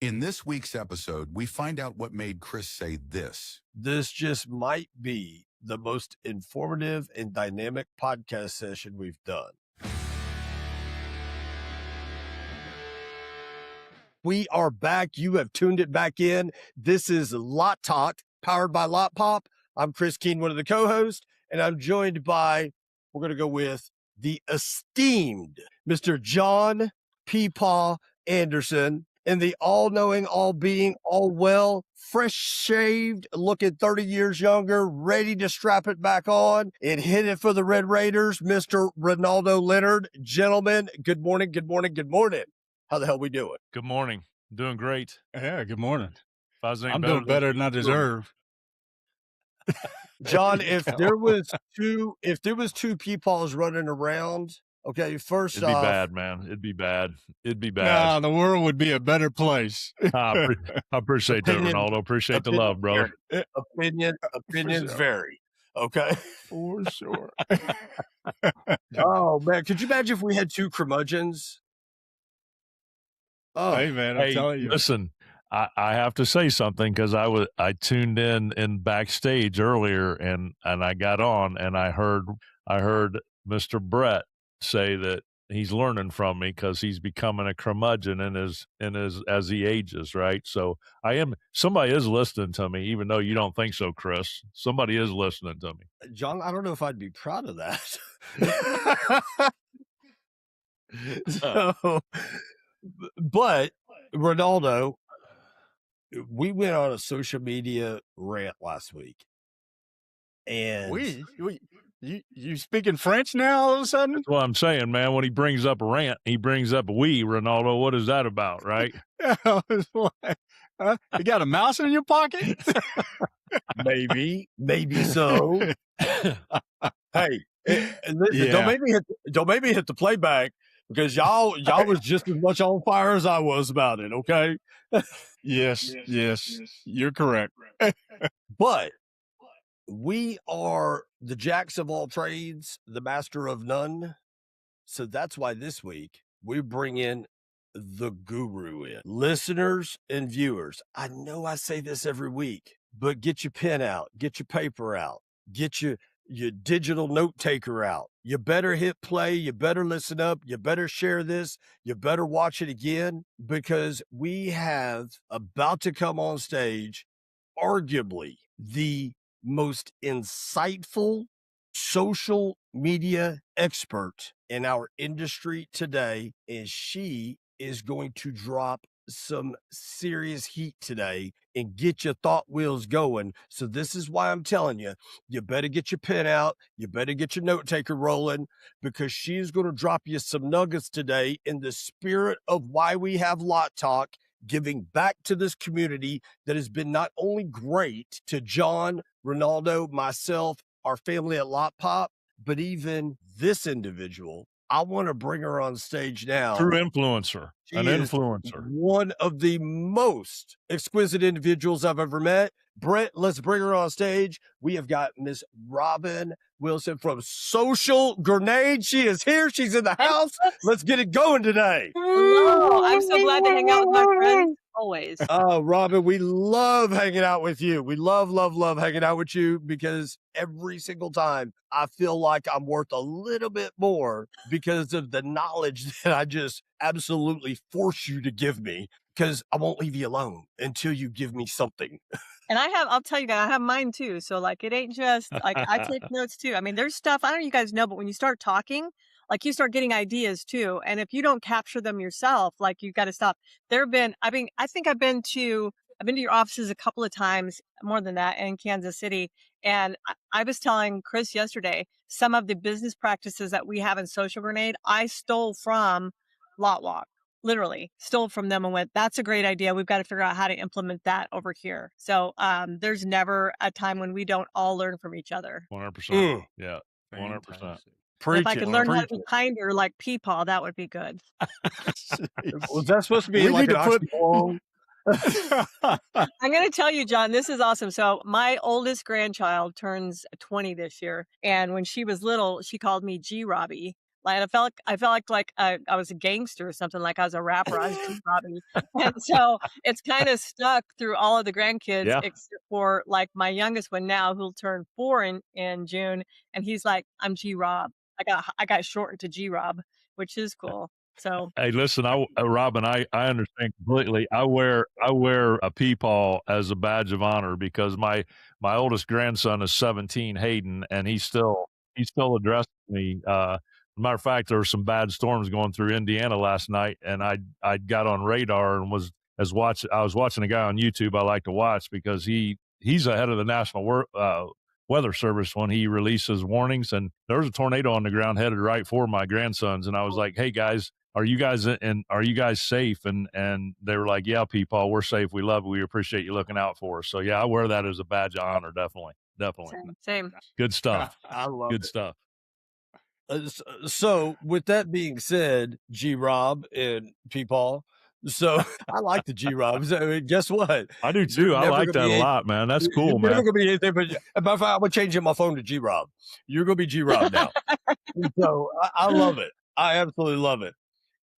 In this week's episode, we find out what made Chris say this. This just might be the most informative and dynamic podcast session we've done. We are back. You have tuned it back in. This is Lot Talk, powered by Lot Pop. I'm Chris Keene, one of the co-hosts, and I'm joined by, we're going to go with the esteemed Mr. John Peepaw Anderson, and the all-knowing, all-being, all-well, fresh-shaved, looking 30 years younger, ready to strap it back on and hit it for the Red Raiders, Mr. Ronaldo Leonard. Gentlemen, good morning, good morning, good morning. How the hell we doing? Good morning. Doing great. Yeah, good morning. I'm doing better than I deserve. John, if there was two Peepaws running around, okay, first It'd be off, bad, man. It'd be bad. Nah, the world would be a better place. I appreciate that, Opinion- Ronaldo. Appreciate the love, brother. opinions sure. vary. Okay. For sure. Oh man, could you imagine if we had two curmudgeons? Oh, Hey, man, I'm Hey, telling you. listen, I have to say something because I tuned in backstage earlier and I got on and I heard Mr. Brett say that he's learning from me because he's becoming a curmudgeon as he ages, right? So somebody is listening to me, even though you don't think so, Chris. Somebody is listening to me. John, I don't know if I'd be proud of that. So, but Ronaldo, we went on a social media rant last week, and You speaking French now all of a sudden? That's what I'm saying, man. When he brings up a rant, he brings up we, Ronaldo. What is that about, right? You got a mouse in your pocket? maybe so. Hey, and listen, Yeah. don't make me hit the playback because y'all was just as much on fire as I was about it. Okay, Yes, you're correct. but we are the jacks of all trades, the master of none. So that's why this week we bring in the guru in. Listeners and viewers, I know I say this every week, but get your pen out, get your paper out, get your digital note taker out. You better hit play. You better listen up. You better share this. You better watch it again because we have about to come on stage, arguably the most insightful social media expert in our industry today, and she is going to drop some serious heat today and get your thought wheels going. So this is why I'm telling you, you better get your pen out, you better get your note taker rolling, because she's going to drop you some nuggets today in the spirit of why we have Lot Talk, giving back to this community that has been not only great to John, Ronaldo, myself, our family at Lot Pop, but even this individual. I want to bring her on stage now. True influencer, She an is influencer. one of the most exquisite individuals I've ever met. Brett, let's bring her on stage. We have got Miss Robin Wilson from Social Grenade. She is here. She's in the house. Let's get it going today. Hello. I'm so glad to hang out with my friends always. Oh, Robin, we love hanging out with you. We love hanging out with you because every single time I feel like I'm worth a little bit more because of the knowledge that I just absolutely force you to give me, because I won't leave you alone until you give me something. And I'll tell you guys, I have mine too. So like, it ain't just like, I take notes too. I mean, there's stuff, I don't know if you guys know, but when you start talking, like you start getting ideas too. And if you don't capture them yourself, like you got to stop. I think I've been to your offices a couple of times, more than that, in Kansas City. And I was telling Chris yesterday, some of the business practices that we have in Social Grenade, I stole from Lot Walk. Literally stole from them and went, that's a great idea. We've got to figure out how to implement that over here. So there's never a time when we don't all learn from each other. 100%. Yeah, 100%. If I could learn how to be kinder like Peepaw, that would be good. Was that supposed to be We like need an to put- oxymoron? I'm going to tell you, John, this is awesome. So my oldest grandchild turns 20 this year. And when she was little, she called me G Robbie. Like I felt like I was a gangster or something, like I was a rapper. I was G Robbie. And so it's kind of stuck through all of the grandkids Yeah. except for like my youngest one now who'll turn 4 in June, and he's like, I'm G Rob. I got shortened to G Rob, which is cool. So Hey, listen, Robin, I understand completely. I wear a Peepaw as a badge of honor because my oldest grandson is 17, Hayden, and he still addresses me. Matter of fact, there were some bad storms going through Indiana last night, and I got on radar and I was watching a guy on YouTube I like to watch because he's ahead of the National Weather Service when he releases warnings. And there was a tornado on the ground headed right for my grandsons, and I was like, "Hey guys, are you guys safe?" And they were like, "Yeah, people, we're safe. We love it. We appreciate you looking out for us." So yeah, I wear that as a badge of honor. Definitely. same. Good stuff. I love Good it. stuff. So with that being said, G Rob and Peepaw, so I like the G Robs. I mean, guess what? I do You're too. I never like gonna that be a a- lot, man. That's You're cool, never man. gonna be anything but. Matter of fact, I'm gonna change my phone to G Rob. You're gonna be G Rob now. So I love it. I absolutely love it.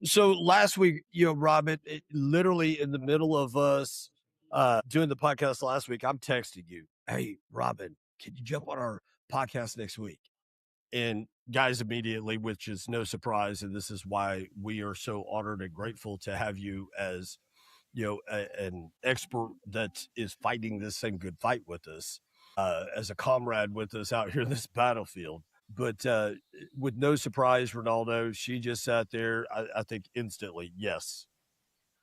So last week, Robin, literally in the middle of us doing the podcast last week, I'm texting you, "Hey, Robin, can you jump on our podcast next week?" And guys immediately, which is no surprise, and this is why we are so honored and grateful to have you as an expert that is fighting this same good fight with us, as a comrade with us out here in this battlefield. But with no surprise, Ronaldo, she just sat there. I think instantly, yes,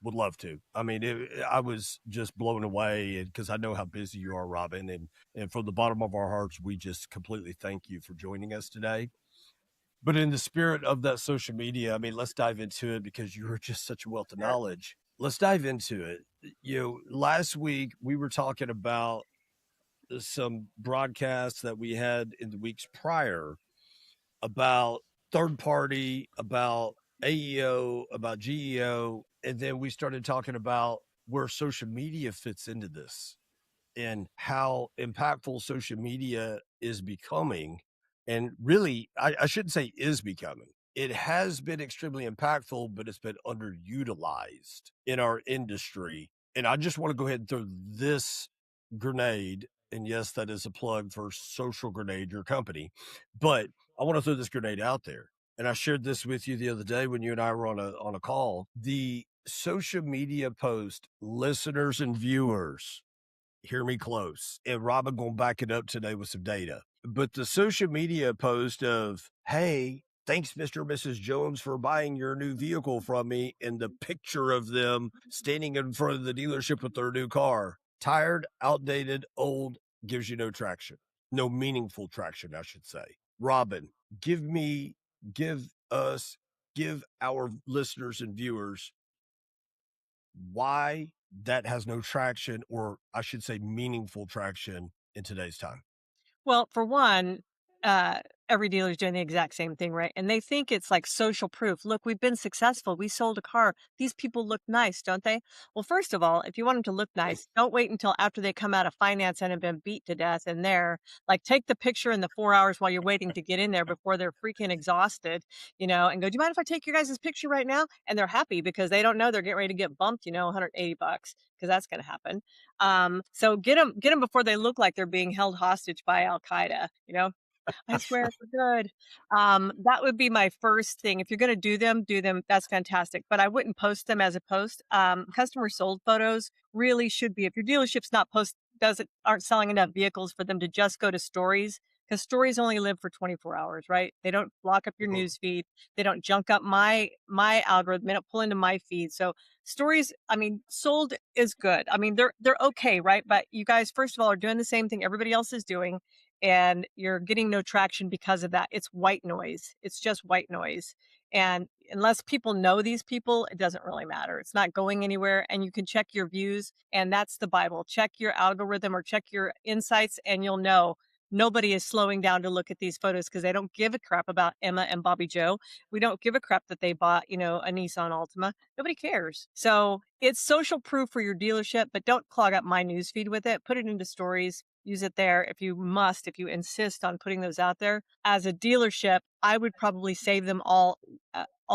would love to. I mean, I was just blown away because I know how busy you are, Robin, and from the bottom of our hearts, we just completely thank you for joining us today. But in the spirit of that social media, I mean, let's dive into it because you are just such a wealth of knowledge. Let's dive into it. Last week we were talking about some broadcasts that we had in the weeks prior about third party, about AEO, about GEO, and then we started talking about where social media fits into this and how impactful social media is becoming. And really, I shouldn't say is becoming. It has been extremely impactful, but it's been underutilized in our industry. And I just want to go ahead and throw this grenade. And yes, that is a plug for Social Grenade, your company. But I want to throw this grenade out there. And I shared this with you the other day when you and I were on a call. The social media post listeners and viewers, hear me close. And Robin gonna back it up today with some data. But the social media post of, "Hey, thanks, Mr. and Mrs. Jones, for buying your new vehicle from me," and the picture of them standing in front of the dealership with their new car. Tired, outdated, old, gives you no traction. No meaningful traction, I should say. Robin, give us, give our listeners and viewers why that has no traction, or I should say meaningful traction in today's time. Well, for one, uh, every dealer's doing the exact same thing, right? And they think it's like social proof. Look, we've been successful. We sold a car. These people look nice, don't they? Well, first of all, if you want them to look nice, don't wait until after they come out of finance and have been beat to death in there. Like, take the picture in the 4 hours while you're waiting to get in there before they're freaking exhausted, and go, "Do you mind if I take your guys' picture right now?" And they're happy because they don't know they're getting ready to get bumped, $180 because that's going to happen. So get them before they look like they're being held hostage by Al Qaeda. I swear we're good. That would be my first thing. If you're going to do them. That's fantastic. But I wouldn't post them as a post. Customer sold photos really should be. If your dealership's not aren't selling enough vehicles for them to just go to stories, because stories only live for 24 hours, right? They don't block up your news feed. They don't junk up my algorithm. They don't pull into my feed. So stories, I mean, sold is good. I mean, they're okay, right? But you guys, first of all, are doing the same thing everybody else is doing, and you're getting no traction because of that. It's white noise. It's just white noise. And unless people know these people, it doesn't really matter. It's not going anywhere. And you can check your views, and that's the Bible. Check your algorithm or check your insights, and you'll know nobody is slowing down to look at these photos because they don't give a crap about Emma and Bobby Joe. We don't give a crap that they bought, a Nissan Altima. Nobody cares. So it's social proof for your dealership, but don't clog up my newsfeed with it. Put it into stories. use it there. If you insist on putting those out there as a dealership, I would probably save them all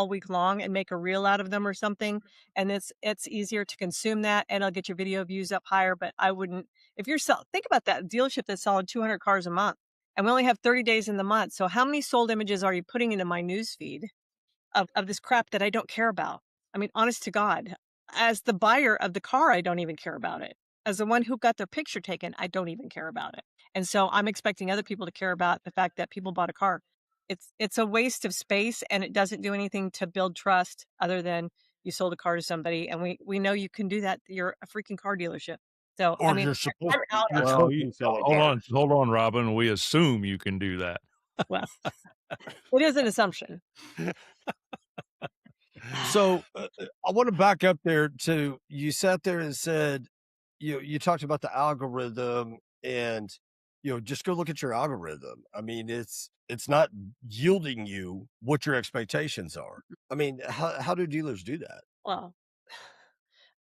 week long and make a reel out of them or something. And it's easier to consume that, and it'll get your video views up higher. But I wouldn't, if you're think about that dealership that's selling 200 cars a month, and we only have 30 days in the month. So how many sold images are you putting into my news feed of this crap that I don't care about? I mean, honest to God, as the buyer of the car, I don't even care about it. As the one who got their picture taken, I don't even care about it. And so I'm expecting other people to care about the fact that people bought a car. It's a waste of space, and it doesn't do anything to build trust other than you sold a car to somebody, and we know you can do that. You're a freaking car dealership. So Or I mean, you're supposed I'm out you're of Well, supposed to sell a hold car. on, Robin. We assume you can do that. well, it is an assumption. So I want to back up there to, you sat there and said, you talked about the algorithm, and just go look at your algorithm. I mean, it's not yielding you what your expectations are. I mean, how do dealers do that? Well,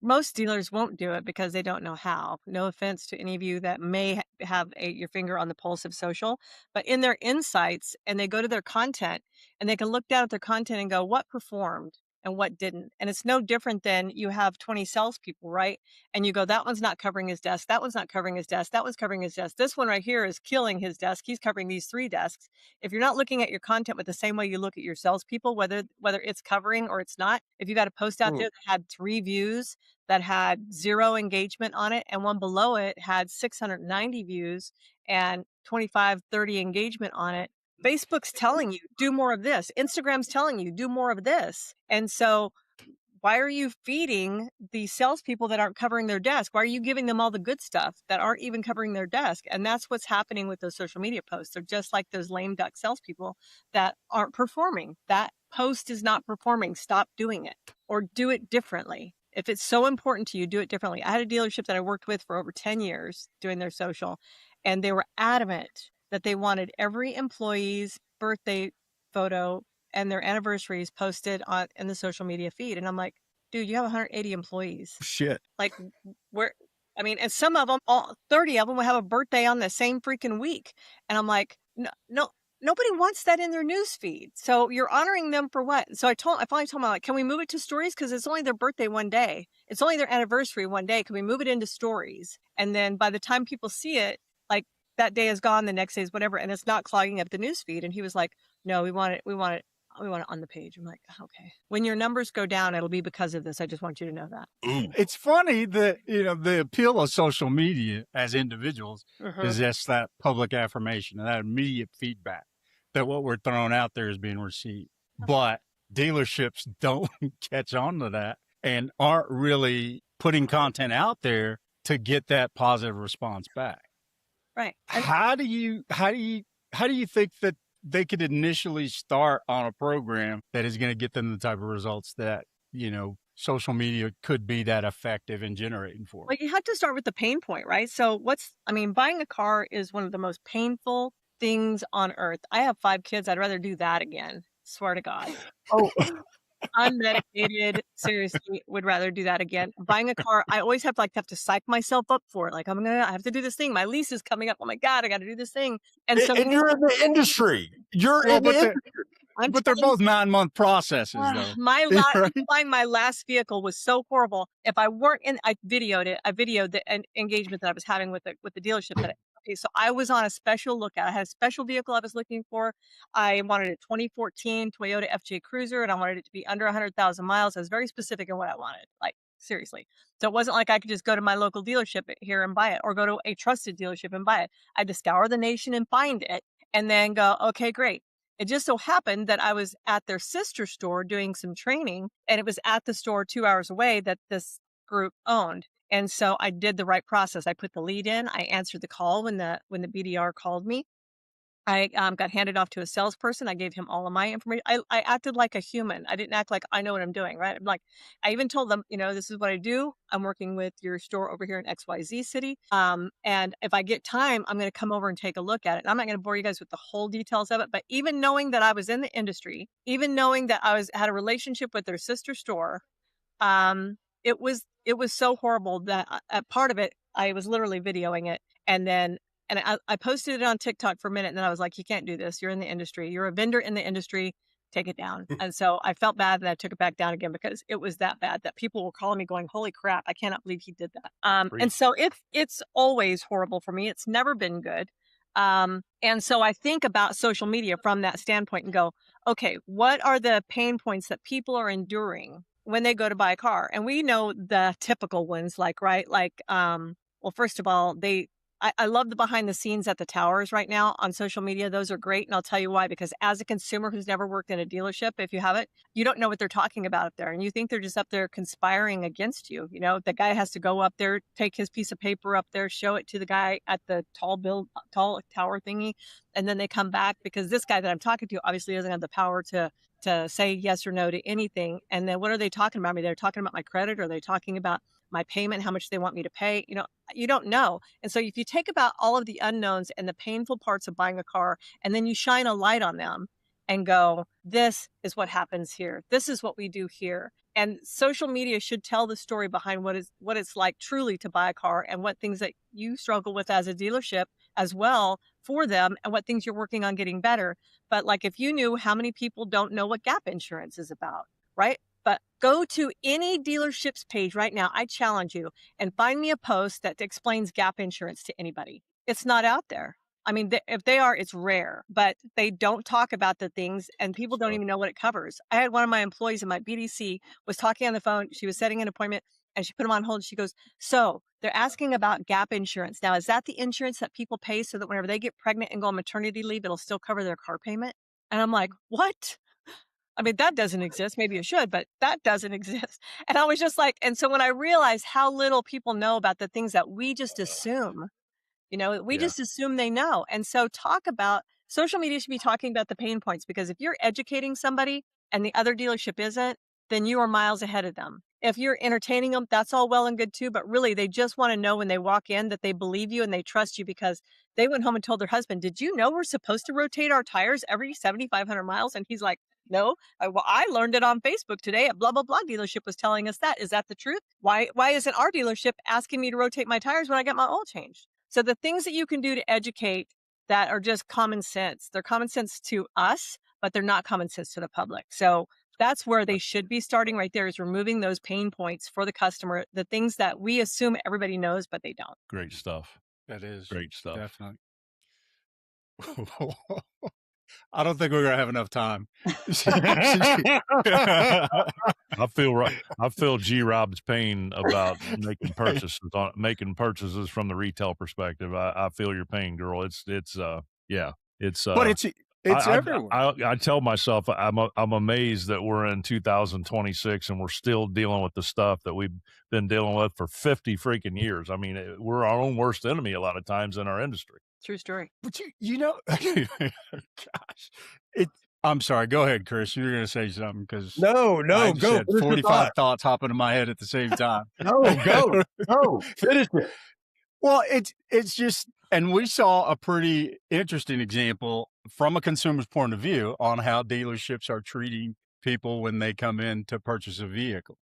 most dealers won't do it because they don't know how. No offense to any of you that may have your finger on the pulse of social, but in their insights, and they go to their content, and they can look down at their content and go, what performed and what didn't? And it's no different than you have 20 salespeople, right? And you go, that one's not covering his desk. That one's not covering his desk. That one's covering his desk. This one right here is killing his desk. He's covering these 3 desks. If you're not looking at your content with the same way you look at your salespeople, whether it's covering or it's not, if you got a post out there that had 3 views, that had 0 engagement on it, and one below it had 690 views and 25, 30 engagement on it, Facebook's telling you, do more of this. Instagram's telling you, do more of this. And so why are you feeding the salespeople that aren't covering their desk? Why are you giving them all the good stuff that aren't even covering their desk? And that's what's happening with those social media posts. They're just like those lame duck salespeople that aren't performing. That post is not performing. Stop doing it, or do it differently. If it's so important to you, do it differently. I had a dealership that I worked with for over 10 years doing their social, and they were adamant that they wanted every employee's birthday photo and their anniversaries posted in the social media feed. And I'm like, dude, you have 180 employees. Shit. Like, and some of them, all 30 of them will have a birthday on the same freaking week. And I'm like, no, nobody wants that in their news feed. So you're honoring them for what? So I finally told them, like, can we move it to stories? Because it's only their birthday one day. It's only their anniversary one day. Can we move it into stories? And then by the time people see it, like, that day is gone, the next day is whatever, and it's not clogging up the news feed. And he was like, no, we want it on the page. I'm like, okay. When your numbers go down, it'll be because of this. I just want you to know that. It's funny that, the appeal of social media as individuals is just that public affirmation and that immediate feedback that what we're throwing out there is being received. But dealerships don't catch on to that and aren't really putting content out there to get that positive response back. Right. How do you think that they could initially start on a program that is going to get them the type of results that, social media could be that effective in generating for? Well, you have to start with the pain point, right? So buying a car is one of the most painful things on earth. I have 5 kids. I'd rather do that again. Swear to God. Oh, unmedicated. Seriously, would rather do that again. Buying a car, I always have to psych myself up for it. Like, I have to do this thing. My lease is coming up. Oh my God, I got to do this thing. And you're in the industry. But they're both 9-month processes, though. Buying my last vehicle was so horrible. If I weren't in, I videoed it. I videoed the engagement that I was having with the dealership. So I was on a special lookout. I had a special vehicle I was looking for. I wanted a 2014 Toyota FJ Cruiser, and I wanted it to be under 100,000 miles. I was very specific in what I wanted. Like, seriously. So it wasn't like I could just go to my local dealership here and buy it, or go to a trusted dealership and buy it. I had to scour the nation and find it, and then go, okay, great. It just so happened that I was at their sister store doing some training, and it was at the store 2 hours away that this group owned. And so I did the right process. I put the lead in. I answered the call when the BDR called me. I got handed off to a salesperson. I gave him all of my information. I acted like a human. I didn't act like I know what I'm doing, right? I'm like, I even told them, this is what I do. I'm working with your store over here in XYZ city. And if I get time, I'm going to come over and take a look at it. And I'm not going to bore you guys with the whole details of it, but even knowing that I was in the industry, even knowing that I had a relationship with their sister store, it was so horrible that part of it, I was literally videoing it. And then And I posted it on TikTok for a minute, and then I was like, you can't do this. You're in the industry. You're a vendor in the industry. Take it down. And so I felt bad, and I took it back down again because it was that bad that people were calling me going, holy crap, I cannot believe he did that. And so it's always horrible for me. It's never been good. And so I think about social media from that standpoint and go, okay, what are the pain points that people are enduring when they go to buy a car? And we know the typical ones, like, right? Like, well, first of all, I love the behind the scenes at the towers right now on social media. Those are great. And I'll tell you why, because as a consumer who's never worked in a dealership, if you haven't, you don't know what they're talking about up there. And you think they're just up there conspiring against you. You know, the guy has to go up there, take his piece of paper up there, show it to the guy at the tall tower thingy. And then they come back because this guy that I'm talking to obviously doesn't have the power to say yes or no to anything. And then what are they talking about me? They're talking about my credit. Or are they talking about my payment, how much they want me to pay? You know, you don't know. And so if you take about all of the unknowns and the painful parts of buying a car, and then you shine a light on them and go, this is what happens here. This is what we do here. And social media should tell the story behind what it's like truly to buy a car and what things that you struggle with as a dealership as well for them and what things you're working on getting better. But like if you knew how many people don't know what gap insurance is about, right? But go to any dealership's page right now. I challenge you and find me a post that explains gap insurance to anybody. It's not out there. I mean, if they are, it's rare, but they don't talk about the things and people don't even know what it covers. I had one of my employees in my BDC was talking on the phone. She was setting an appointment and she put him on hold. She goes, so they're asking about gap insurance. Now, is that the insurance that people pay so that whenever they get pregnant and go on maternity leave, it'll still cover their car payment? And I'm like, what? I mean, that doesn't exist. Maybe it should, but that doesn't exist. And I was just like, and so when I realized how little people know about the things that we just assume, you know, we just assume they know. And so talk about social media should be talking about the pain points, because if you're educating somebody and the other dealership isn't, then you are miles ahead of them. If you're entertaining them, that's all well and good too. But really, they just want to know when they walk in that they believe you and they trust you, because they went home and told their husband, did you know we're supposed to rotate our tires every 7,500 miles? And he's like, no, well, I learned it on Facebook today. A blah, blah, blah dealership was telling us that. Is that the truth? Why isn't our dealership asking me to rotate my tires when I get my oil changed? So the things that you can do to educate that are just common sense. They're common sense to us, but they're not common sense to the public. So that's where they should be starting right there, is removing those pain points for the customer, the things that we assume everybody knows, but they don't. Great stuff. That is Great stuff. definitely. I don't think we're gonna have enough time. I feel G Rob's pain about making purchases from the retail perspective. I feel your pain, girl. It's but it's everywhere. I tell myself I'm amazed that we're in 2026 and we're still dealing with the stuff that we've been dealing with for 50 freaking years. I mean, we're our own worst enemy a lot of times in our industry. True story. But you know, gosh, I'm sorry. Go ahead, Chris. You're going to say something because no, I go. had 45 thoughts hopping in my head at the same time. No, go, finish it. Well, it's just, and we saw a pretty interesting example from a consumer's point of view on how dealerships are treating people when they come in to purchase a vehicle.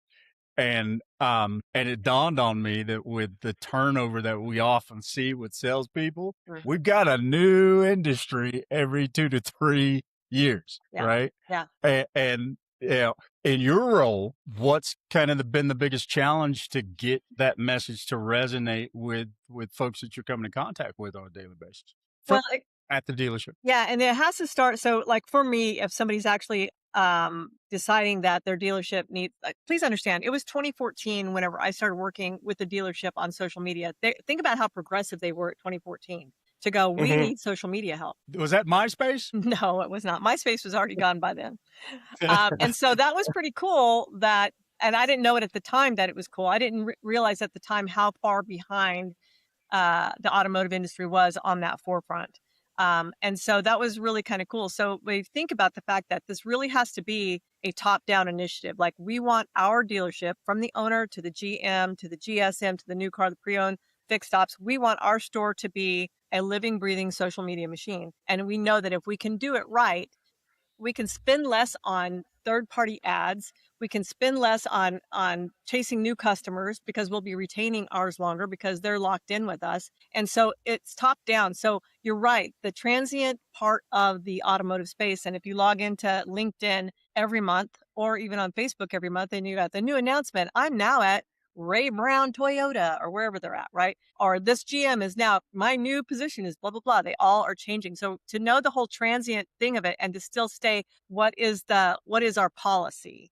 And it dawned on me that with the turnover that we often see with salespeople, we've got a new industry every 2 to 3 years, right? Yeah. And you know, in your role, what's kind of been the biggest challenge to get that message to resonate with folks that you're coming in contact with on a daily basis at the dealership? Yeah, and it has to start. So, like for me, if somebody's actually deciding that their dealership needs, please understand, it was 2014 whenever I started working with the dealership on social media. Think about how progressive they were at 2014 to go, we need social media help. Was that MySpace? No, it was not. MySpace was already gone by then. And so that was pretty cool and I didn't know it at the time that it was cool. I didn't realize at the time how far behind the automotive industry was on that forefront. And so that was really kind of cool. So we think about the fact that this really has to be a top-down initiative. Like we want our dealership, from the owner to the GM to the GSM to the new car, the pre-owned, fixed ops, we want our store to be a living, breathing social media machine. And we know that if we can do it right, we can spend less on third-party ads. We can spend less on chasing new customers because we'll be retaining ours longer because they're locked in with us. And so it's top down. So you're right, the transient part of the automotive space. And if you log into LinkedIn every month or even on Facebook every month, and you got the new announcement, I'm now at Ray Brown Toyota or wherever they're at, right? Or this GM is now, my new position is blah, blah, blah. They all are changing. So to know the whole transient thing of it and to still stay, what is our policy?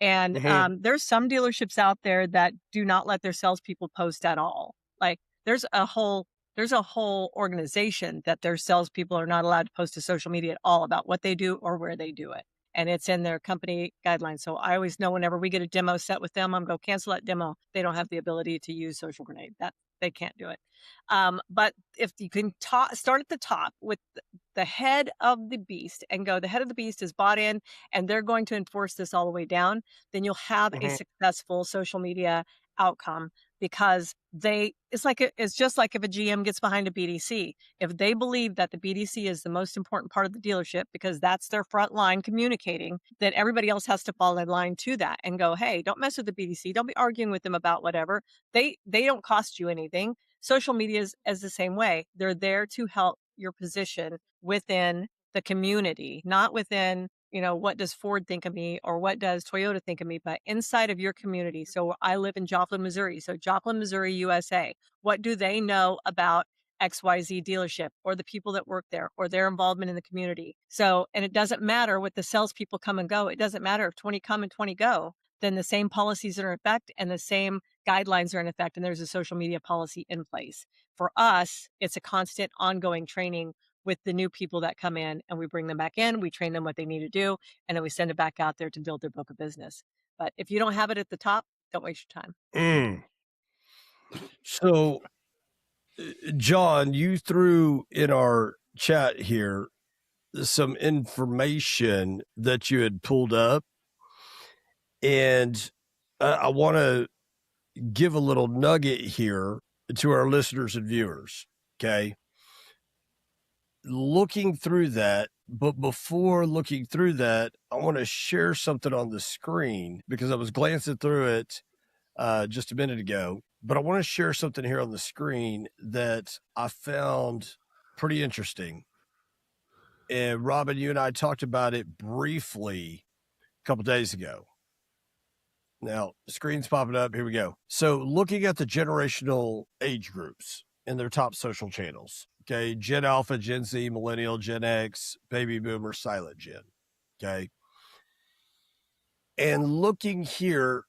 And there's some dealerships out there that do not let their salespeople post at all. Like there's a whole organization that their salespeople are not allowed to post to social media at all about what they do or where they do it. And it's in their company guidelines. So I always know whenever we get a demo set with them, I'm going to cancel that demo. They don't have the ability to use Social Grenade. That they can't do it. But if you can start at the top with the head of the beast and go, the head of the beast is bought in and they're going to enforce this all the way down, then you'll have a successful social media outcome because it's just like if a GM gets behind a BDC. If they believe that the BDC is the most important part of the dealership because that's their front line communicating, then everybody else has to fall in line to that and go, hey, don't mess with the BDC. Don't be arguing with them about whatever. They don't cost you anything. Social media is the same way. They're there to help your position within the community, not within, what does Ford think of me or what does Toyota think of me, but inside of your community. So I live in Joplin, Missouri. So Joplin, Missouri, USA. What do they know about XYZ dealership or the people that work there or their involvement in the community? So, and it doesn't matter what the salespeople come and go. It doesn't matter if 20 come and 20 go, then the same policies are in effect and the same guidelines are in effect. And there's a social media policy in place. For us, it's a constant ongoing training with the new people that come in, and we bring them back in, we train them what they need to do, and then we send it back out there to build their book of business. But if you don't have it at the top, don't waste your time. So, John, you threw in our chat here some information that you had pulled up, and I want to give a little nugget here to our listeners and viewers, okay? Looking through that, but before looking through that, I want to share something on the screen because I was glancing through it just a minute ago, but I want to share something here on the screen that I found pretty interesting. And Robin, you and I talked about it briefly a couple days ago. Now, the screen's popping up. Here we go. So looking at the generational age groups and their top social channels. Okay, Gen Alpha, Gen Z, Millennial, Gen X, Baby Boomer, Silent Gen. Okay. And looking here,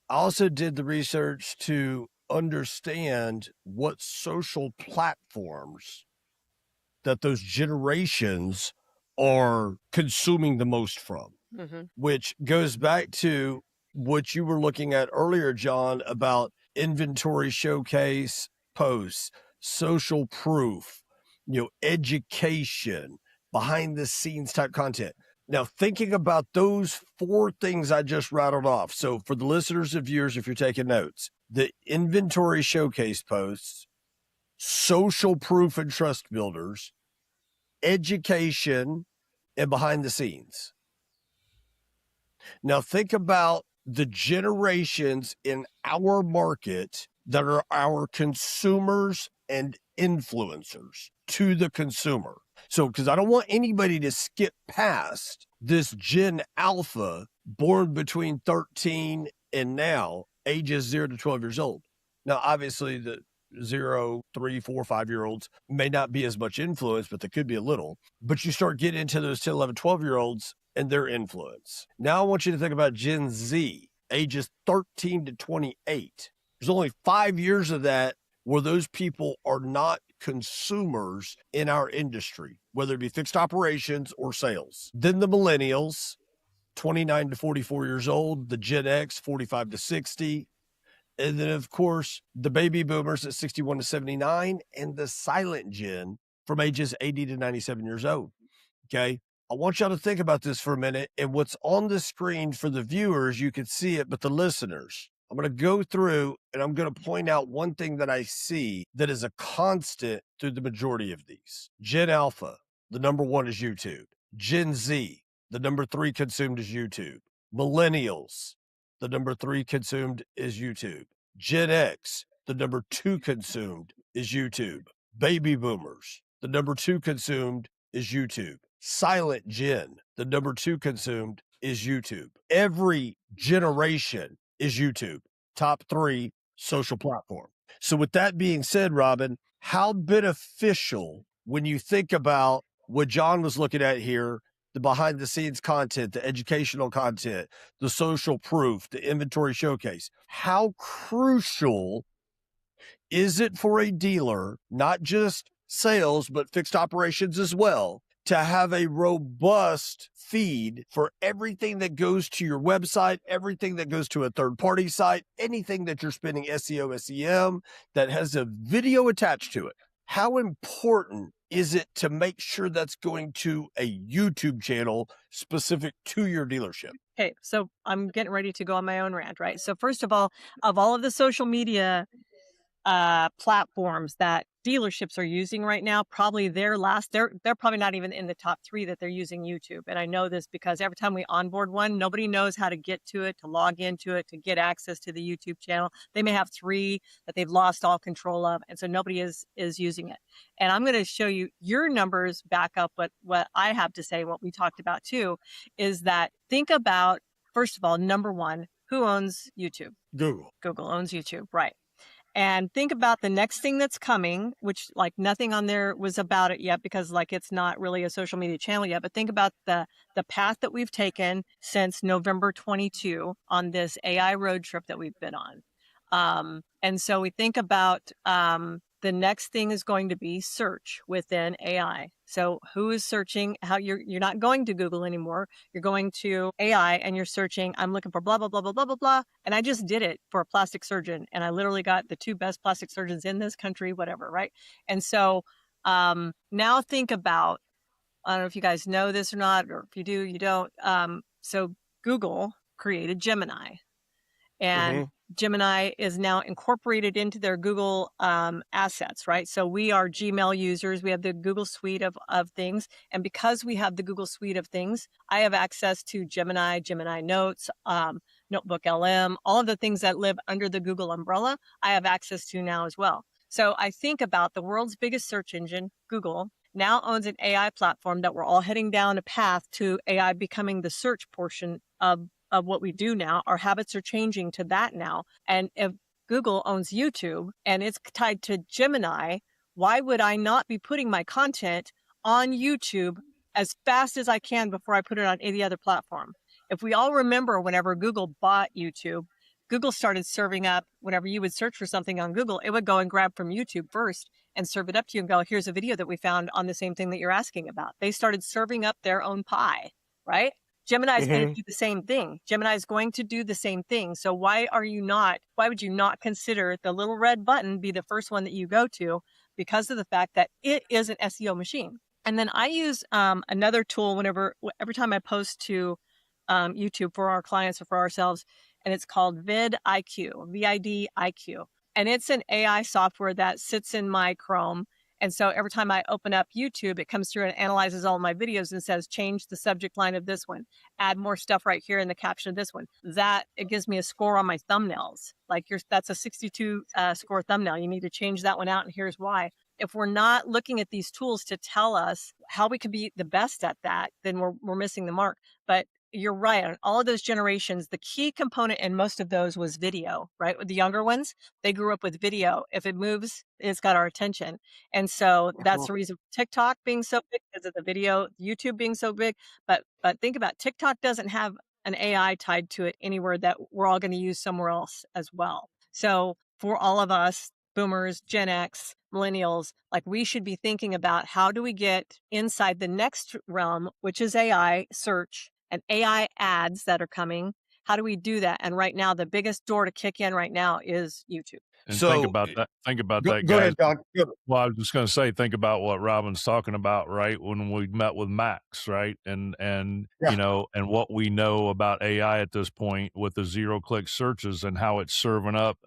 I also did the research to understand what social platforms that those generations are consuming the most from, which goes back to what you were looking at earlier, John, about inventory showcase posts, social proof, education, behind the scenes type content. Now, thinking about those four things I just rattled off. So for the listeners and viewers, if you're taking notes, the inventory showcase posts, social proof and trust builders, education, and behind the scenes. Now, think about the generations in our market that are our consumers and influencers to the consumer. So, because I don't want anybody to skip past this Gen Alpha born between 13 and now, ages 0 to 12 years old. Now, obviously, the 0, 3, 4, 5-year-olds may not be as much influence, but there could be a little. But you start getting into those 10, 11, 12-year-olds and their influence. Now, I want you to think about Gen Z, ages 13 to 28. There's only 5 years of that where those people are not consumers in our industry, whether it be fixed operations or sales. Then the millennials, 29 to 44 years old, the Gen X, 45 to 60. And then, of course, the baby boomers at 61 to 79 and the silent gen from ages 80 to 97 years old. Okay. I want y'all to think about this for a minute. And what's on the screen for the viewers, you can see it, but the listeners, I'm going to go through and I'm going to point out one thing that I see that is a constant through the majority of these. Gen Alpha, the number one is YouTube. Gen Z, the number 3 consumed is YouTube. Millennials, the number 3 consumed is YouTube. Gen X, the number 2 consumed is YouTube. Baby boomers, the number 2 consumed is YouTube. Silent Gen, the number 2 consumed is YouTube. Every generation is YouTube. Top 3 social platform. So with that being said, Robin, how beneficial, when you think about what John was looking at here, the behind the scenes content, the educational content, the social proof, the inventory showcase, how crucial is it for a dealer, not just sales, but fixed operations as well, to have a robust feed for everything that goes to your website, everything that goes to a third-party site, anything that you're spending SEO, SEM, that has a video attached to it? How important is it to make sure that's going to a YouTube channel specific to your dealership? Okay, so I'm getting ready to go on my own rant, right? So first of all of the social media platforms that dealerships are using right now, probably they're probably not even in the top 3 that they're using YouTube. And I know this because every time we onboard one, nobody knows how to get to it, to log into it, to get access to the YouTube channel. They may have 3 that they've lost all control of, and so nobody is using it. And I'm going to show you your numbers back up what I have to say. What we talked about too is that think about, first of all, number 1, who owns YouTube? Google. Google owns YouTube, right? And think about the next thing that's coming, which like nothing on there was about it yet because like it's not really a social media channel yet. But think about the path that we've taken since November 22 on this AI road trip that we've been on. And so we think about the next thing is going to be search within AI. So who is searching? How you're not going to Google anymore. You're going to AI and you're searching, I'm looking for blah, blah, blah, blah, blah, blah, blah. And I just did it for a plastic surgeon. And I literally got the 2 best plastic surgeons in this country, whatever, right? And so now think about, I don't know if you guys know this or not, or if you do, you don't. So Google created Gemini. And Gemini is now incorporated into their Google assets, right? So we are Gmail users. We have the Google suite of things. And because we have the Google suite of things, I have access to Gemini, Gemini Notes, Notebook LM, all of the things that live under the Google umbrella, I have access to now as well. So I think about the world's biggest search engine, Google, now owns an AI platform that we're all heading down a path to AI becoming the search portion of what we do now. Our habits are changing to that now. And if Google owns YouTube and it's tied to Gemini, why would I not be putting my content on YouTube as fast as I can before I put it on any other platform? If we all remember whenever Google bought YouTube, Google started serving up, whenever you would search for something on Google, it would go and grab from YouTube first and serve it up to you and go, here's a video that we found on the same thing that you're asking about. They started serving up their own pie, right? Gemini is going to do the same thing. Gemini is going to do the same thing. So why would you not consider the little red button be the first one that you go to, because of the fact that it is an SEO machine? And then I use another tool every time I post to YouTube for our clients or for ourselves, and it's called vidIQ, VIDIQ. And it's an AI software that sits in my Chrome. And so every time I open up YouTube, it comes through and analyzes all of my videos and says, change the subject line of this one, add more stuff right here in the caption of this one. It gives me a score on my thumbnails. That's a 62 score thumbnail. You need to change that one out, and here's why. If we're not looking at these tools to tell us how we could be the best at that, then we're missing the mark. But you're right. On all of those generations, the key component in most of those was video, right? With the younger ones, they grew up with video. If it moves, it's got our attention. And so that's the reason TikTok being so big, because of the video, YouTube being so big. But think about TikTok doesn't have an AI tied to it anywhere that we're all going to use somewhere else as well. So for all of us, boomers, Gen X, millennials, we should be thinking about how do we get inside the next realm, which is AI search and AI ads that are coming. How do we do that? And right now, the biggest door to kick in right now is YouTube. And So think about that. Think about that, go guys. ahead, Doc. Well, I was just going to say, think about what Robin's talking about, right? When we met with Max, right? And Yeah. and what we know about AI at this point with the 0-click searches and how it's serving up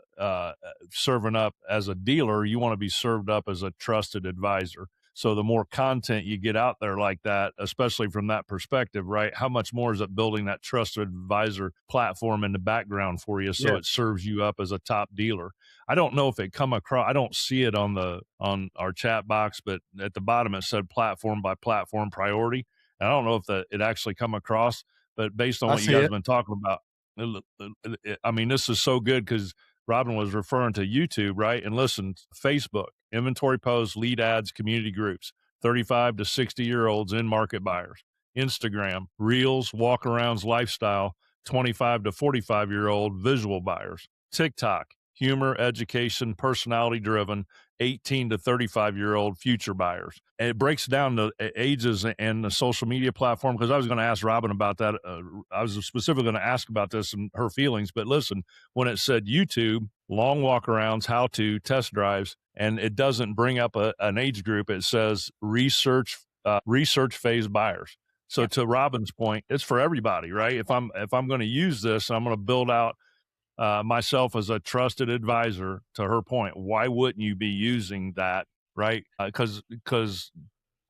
as a dealer. You want to be served up as a trusted advisor. So the more content you get out there like that, especially from that perspective, right? How much more is it building that trusted advisor platform in the background for you so it serves you up as a top dealer? I don't know if it come across, I don't see it on our chat box, but at the bottom it said platform by platform priority. And I don't know if it actually come across, but based on what you guys have been talking about, I mean, this is so good because Robin was referring to YouTube, right? And listen, Facebook, inventory posts, lead ads, community groups, 35 to 60-year-olds in market buyers. Instagram, reels, walk-arounds, lifestyle, 25 to 45-year-old visual buyers. TikTok, humor, education, personality driven, 18 to 35-year-old future buyers. And it breaks down the ages and the social media platform, because I was going to ask Robin about that. I was specifically going to ask about this and her feelings, but listen, when it said YouTube, long walk-arounds, how-to, test drives, and it doesn't bring up an age group, it says research phase buyers. So to Robin's point, it's for everybody, right? If I'm going to use this, I'm going to build out myself as a trusted advisor. To her point, why wouldn't you be using that, right? Because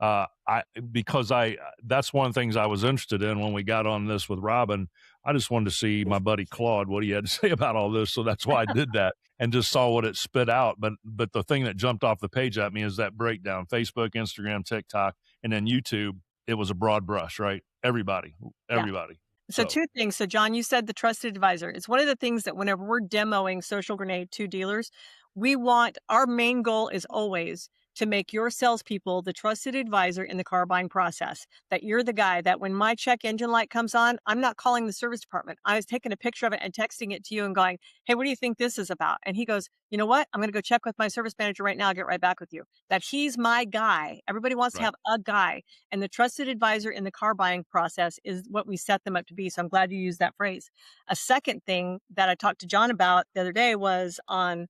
that's one of the things I was interested in when we got on this with Robin. I just wanted to see my buddy Claude, what he had to say about all this. So that's why I did that and just saw what it spit out. But the thing that jumped off the page at me is that breakdown: Facebook, Instagram, TikTok, and then YouTube. It was a broad brush, right? Everybody. So two things. So John, you said the trusted advisor. It's one of the things that whenever we're demoing Social Grenade to dealers, our main goal is always to make your salespeople the trusted advisor in the car buying process. That you're the guy that when my check engine light comes on, I'm not calling the service department. I was taking a picture of it and texting it to you and going, hey, what do you think this is about? And he goes, you know what? I'm going to go check with my service manager right now. I'll get right back with you. That he's my guy. Everybody wants to have a guy. And the trusted advisor in the car buying process is what we set them up to be. So I'm glad you used that phrase. A second thing that I talked to John about the other day was on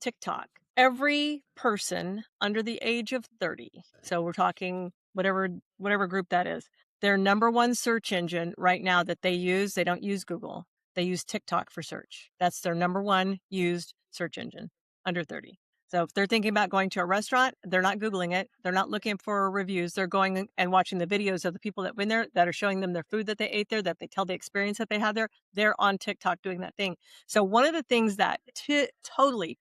TikTok. Every person under the age of 30, so we're talking whatever group that is, their number one search engine right now that they use, they don't use Google. They use TikTok for search. That's their number one used search engine under 30. So if they're thinking about going to a restaurant, they're not Googling it. They're not looking for reviews. They're going and watching the videos of the people that went there, that are showing them their food that they ate there, that they tell the experience that they had there. They're on TikTok doing that thing. So one of the things that totally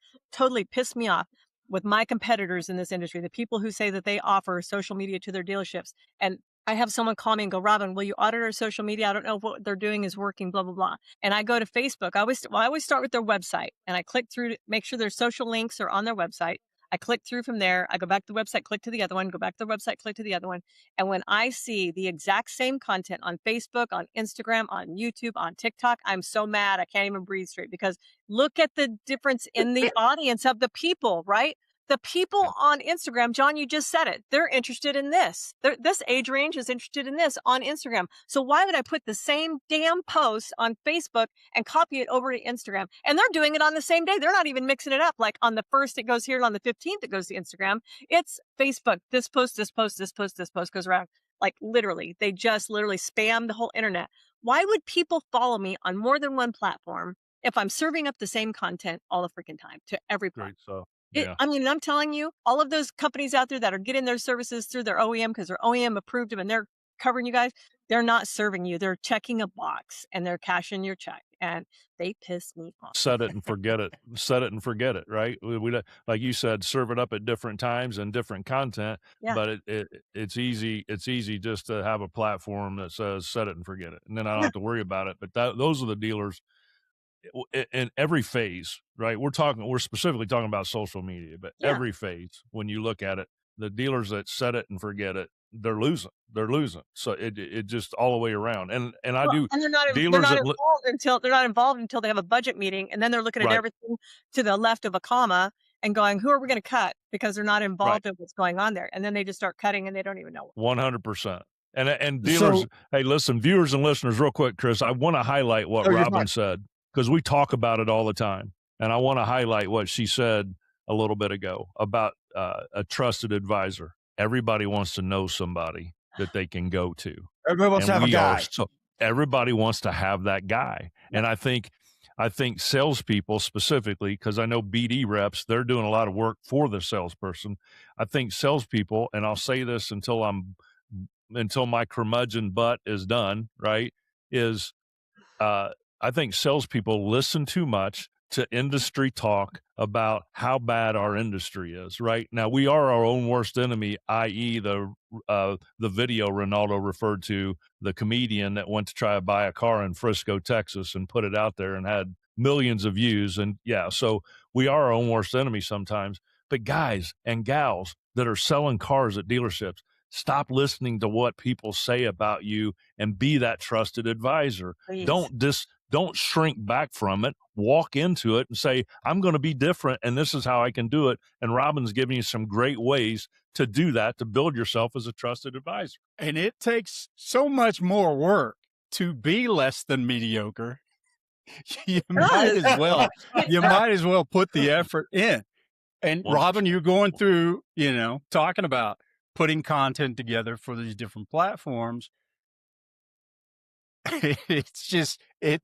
pissed me off with my competitors in this industry, the people who say that they offer social media to their dealerships, and I have someone call me and go, Robin, will you audit our social media? I don't know if what they're doing is working, blah, blah, blah. And I go to Facebook. I always start with their website, and I click through to make sure their social links are on their website. I click through from there. I go back to the website, click to the other one, go back to the website, click to the other one. And when I see the exact same content on Facebook, on Instagram, on YouTube, on TikTok, I'm so mad I can't even breathe straight, because look at the difference in the audience of the people, right? The people on Instagram, John, you just said it. They're interested in this. This age range is interested in this on Instagram. So why would I put the same damn post on Facebook and copy it over to Instagram? And they're doing it on the same day. They're not even mixing it up. Like on the 1st, it goes here, and on the 15th, it goes to Instagram. It's Facebook. This post goes around. Like literally, they just literally spam the whole internet. Why would people follow me on more than one platform if I'm serving up the same content all the freaking time to every platform? Great. So I mean, I'm telling you, all of those companies out there that are getting their services through their OEM because their OEM approved them and they're covering you guys, they're not serving you. They're checking a box and they're cashing your check, and they piss me off. Set it and forget it. Set it and forget it, right? We like you said, serve it up at different times and different content. Yeah. But it's easy. It's easy just to have a platform that says set it and forget it, and then I don't have to worry about it. But those are the dealers in every phase, right? We're specifically talking about social media, but every phase, when you look at it, the dealers that set it and forget it, they're losing. So it just all the way around. And they're not involved until they have a budget meeting, and then they're looking at everything to the left of a comma and going, who are we going to cut? Because they're not involved in what's going on there. And then they just start cutting and they don't even know. 100%. And dealers, hey, listen, viewers and listeners, real quick, Chris, I want to highlight what Robin said, because we talk about it all the time. And I want to highlight what she said a little bit ago about a trusted advisor. Everybody wants to know somebody that they can go to. Everybody wants to have a guy. Everybody wants to have that guy. And I think I think salespeople specifically, because I know BD reps, they're doing a lot of work for the salesperson. I think salespeople, and I'll say this until my curmudgeon butt is done, right? Is I think salespeople listen too much to industry talk about how bad our industry is. Right now, we are our own worst enemy, i.e., the video Ronaldo referred to, the comedian that went to try to buy a car in Frisco, Texas, and put it out there and had millions of views. And yeah, so we are our own worst enemy sometimes. But guys and gals that are selling cars at dealerships, stop listening to what people say about you and be that trusted advisor. Please. Don't shrink back from it. Walk into it and say, I'm going to be different, and this is how I can do it. And Robin's giving you some great ways to do that, to build yourself as a trusted advisor. And it takes so much more work to be less than mediocre. You might as well put the effort in. And Robin, you're going through, talking about putting content together for these different platforms. It's just, it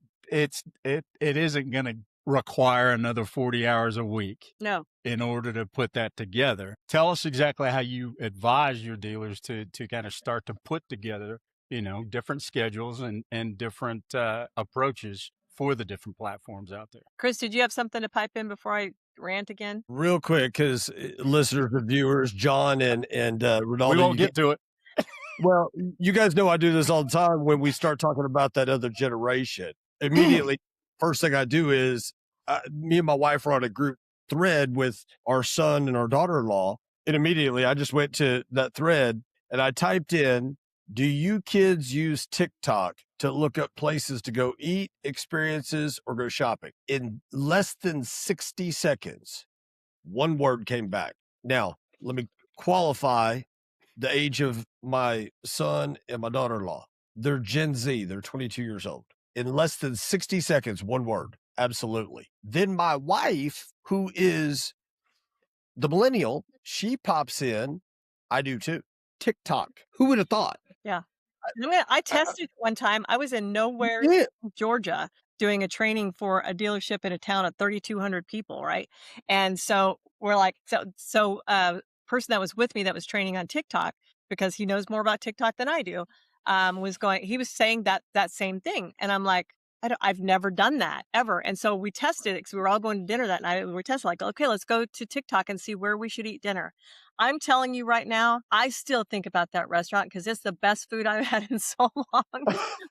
isn't going to require another 40 hours a week. No. In order to put that together. Tell us exactly how you advise your dealers to kind of start to put together, different schedules and different approaches for the different platforms out there. Chris, did you have something to pipe in before I rant again? Real quick, because listeners and viewers, John and Ronaldo. We won't get to it. Well, you guys know I do this all the time when we start talking about that other generation. Immediately, first thing I do is me and my wife are on a group thread with our son and our daughter-in-law. And immediately I just went to that thread and I typed in, do you kids use TikTok to look up places to go eat, experiences, or go shopping? In less than 60 seconds, one word came back. Now, let me qualify the age of my son and my daughter-in-law. They're Gen Z. They're 22 years old. In less than 60 seconds, one word. Absolutely. Then my wife, who is the millennial, she pops in. I do too. TikTok. Who would have thought? Yeah. I tested one time. I was in nowhere, Georgia, doing a training for a dealership in a town of 3,200 people, right? And so we're like, person that was with me that was training on TikTok, because he knows more about TikTok than I do, he was saying that same thing. And I'm like, I've never done that ever. And so we tested it because we were all going to dinner that night. We tested like, okay, let's go to TikTok and see where we should eat dinner. I'm telling you right now, I still think about that restaurant because it's the best food I've had in so long.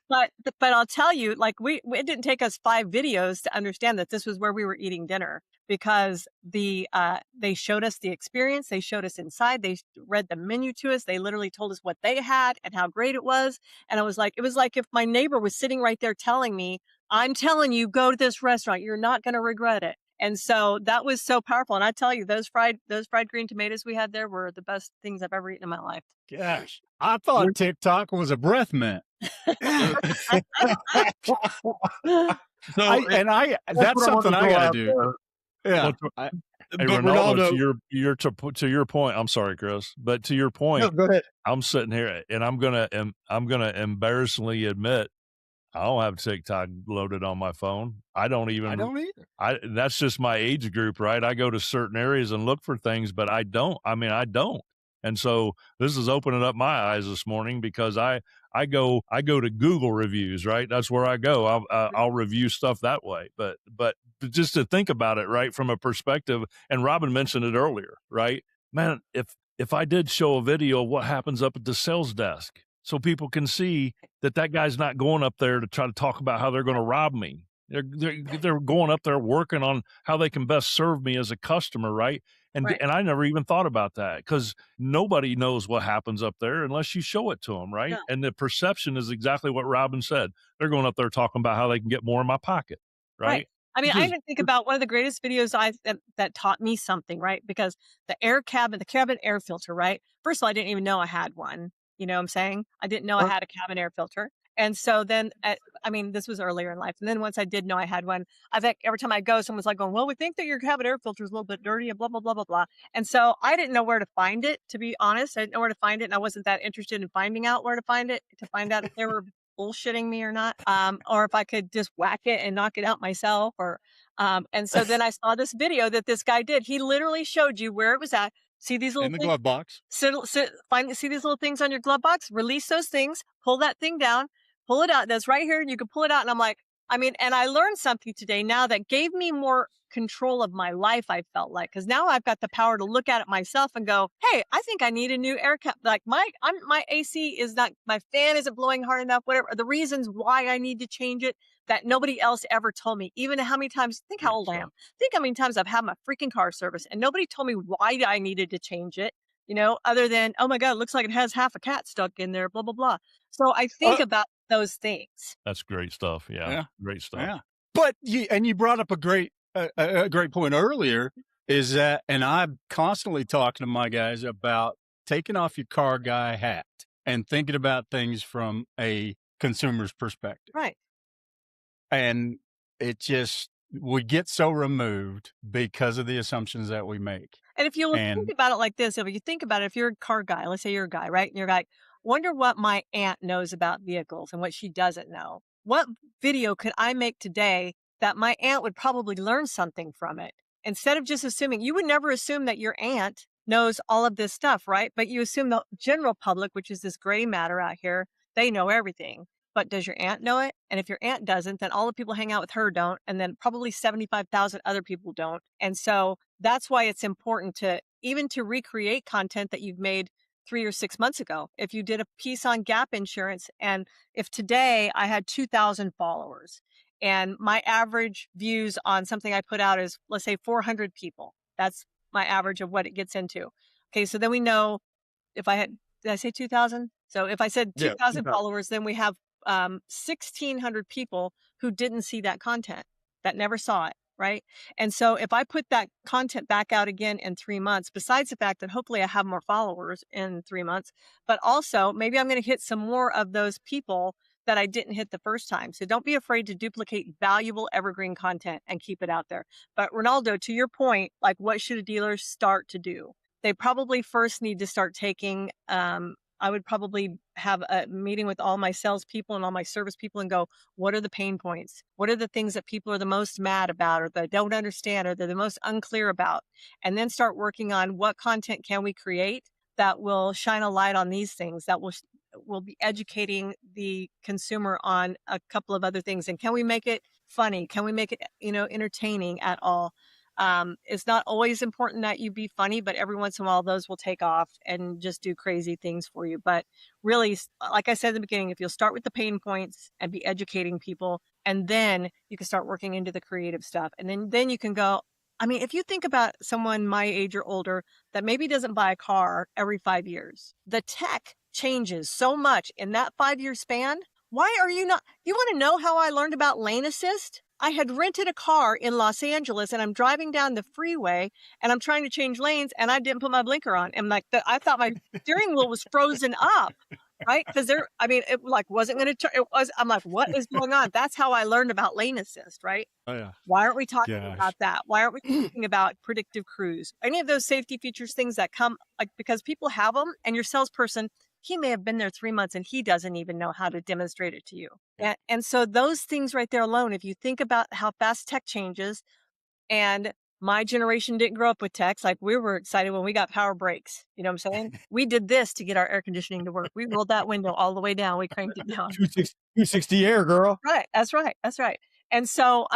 but I'll tell you, like it didn't take us 5 videos to understand that this was where we were eating dinner, because they showed us the experience. They showed us inside. They read the menu to us. They literally told us what they had and how great it was. And it was like if my neighbor was sitting right there telling me, I'm telling you, go to this restaurant. You're not going to regret it. And so that was so powerful. And I tell you, those fried green tomatoes we had there were the best things I've ever eaten in my life. Gosh, I thought TikTok was a breath mint. So that's something I got to do. Yeah. Hey, Ronaldo, to your point, I'm sorry, Chris, but to your point, no, go ahead. I'm sitting here and I'm gonna embarrassingly admit I don't have TikTok loaded on my phone. I don't either. That's just my age group, right? I go to certain areas and look for things, but I don't. And so this is opening up my eyes this morning, because I go to Google reviews, right? That's where I go. I'll review stuff that way. But just to think about it, right, from a perspective, and Robin mentioned it earlier, right? Man, if I did show a video of what happens up at the sales desk, so people can see that guy's not going up there to try to talk about how they're going to rob me. They're going up there working on how they can best serve me as a customer, right? And I never even thought about that, because nobody knows what happens up there unless you show it to them, right? Yeah. And the perception is exactly what Robin said. They're going up there talking about how they can get more in my pocket, right? I mean, I even think about one of the greatest videos that taught me something, right? Because the cabin air filter, right? First of all, I didn't even know I had one. You know what I'm saying? I didn't know I had a cabin air filter. And so then, this was earlier in life. And then once I did know I had one, I think every time I go, someone's like going, well, we think that your cabin air filter is a little bit dirty and blah, blah, blah, blah, blah. And so I didn't know where to find it, to be honest. I didn't know where to find it. And I wasn't that interested in finding out where to find it, to find out if there were bullshitting me or not, or if I could just whack it and knock it out myself, or and so then I saw this video that this guy did. He literally showed you where it was at. See these little In the things? glove box. See these little things on your glove box? Release those things, pull that thing down, pull it out. That's right here. You can pull it out. And I'm like, I mean, and I learned something today now that gave me more control of my life, I felt like, because now I've got the power to look at it myself and go, hey, I think I need a new air cap. Like my AC is not, my fan isn't blowing hard enough, whatever. The reasons why I need to change it that nobody else ever told me. Even how many times, think how old I am. Think how many times I've had my freaking car service and nobody told me why I needed to change it, other than, oh my God, it looks like it has half a cat stuck in there, blah, blah, blah. So I think about those things. That's great stuff. Yeah. Great stuff. Yeah. But you brought up a great point earlier, is that, and I'm constantly talking to my guys about taking off your car guy hat and thinking about things from a consumer's perspective. Right. And we get so removed because of the assumptions that we make. And if you think about it like this, if you think about it, if you're a car guy, let's say you're a guy, right? And you're like, wonder what my aunt knows about vehicles and what she doesn't know. What video could I make today that my aunt would probably learn something from it? Instead of just assuming, you would never assume that your aunt knows all of this stuff, right? But you assume the general public, which is this gray matter out here, they know everything. But does your aunt know it? And if your aunt doesn't, then all the people hang out with her don't. And then probably 75,000 other people don't. And so that's why it's important to recreate content that you've made 3 or 6 months ago. If you did a piece on gap insurance, and if today I had 2,000 followers and my average views on something I put out is, let's say 400 people, that's my average of what it gets into. Okay. So then we know if I had, did I say 2,000? So if I said 2,000 followers, then we have 1,600 people who didn't see that content, that never saw it, right? And so if I put that content back out again in 3 months, besides the fact that hopefully I have more followers in 3 months, but also maybe I'm going to hit some more of those people that I didn't hit the first time. So don't be afraid to duplicate valuable evergreen content and keep it out there. But Ronaldo, to your point, like what should a dealer start to do? They probably first need to start taking, I would probably have a meeting with all my salespeople and all my service people and go, what are the pain points? What are the things that people are the most mad about or that don't understand or they're the most unclear about? And then start working on what content can we create that will shine a light on these things, that will be educating the consumer on a couple of other things. And can we make it funny? Can we make it, entertaining at all? It's not always important that you be funny, but every once in a while those will take off and just do crazy things for you. But really, like I said in the beginning, if you'll start with the pain points and be educating people, and then you can start working into the creative stuff. And then you can go, I mean, if you think about someone my age or older that maybe doesn't buy a car every 5 years, the tech changes so much in that 5-year span. Why are you not? You want to know how I learned about lane assist? I had rented a car in Los Angeles and I'm driving down the freeway and I'm trying to change lanes and I didn't put my blinker on. And I thought my steering wheel was frozen up, right? Because it wasn't going to turn. I'm like, what is going on? That's how I learned about lane assist, right? Oh, yeah. Why aren't we talking about that? Why aren't we talking about predictive cruise? Any of those safety features, things that come, because people have them and your salesperson, he may have been there 3 months and he doesn't even know how to demonstrate it to you. And so those things right there alone, if you think about how fast tech changes, and my generation didn't grow up with techs, like we were excited when we got power brakes. You know what I'm saying? We did this to get our air conditioning to work. We rolled that window all the way down. We cranked it down. 260 air, girl. Right. That's right. And so,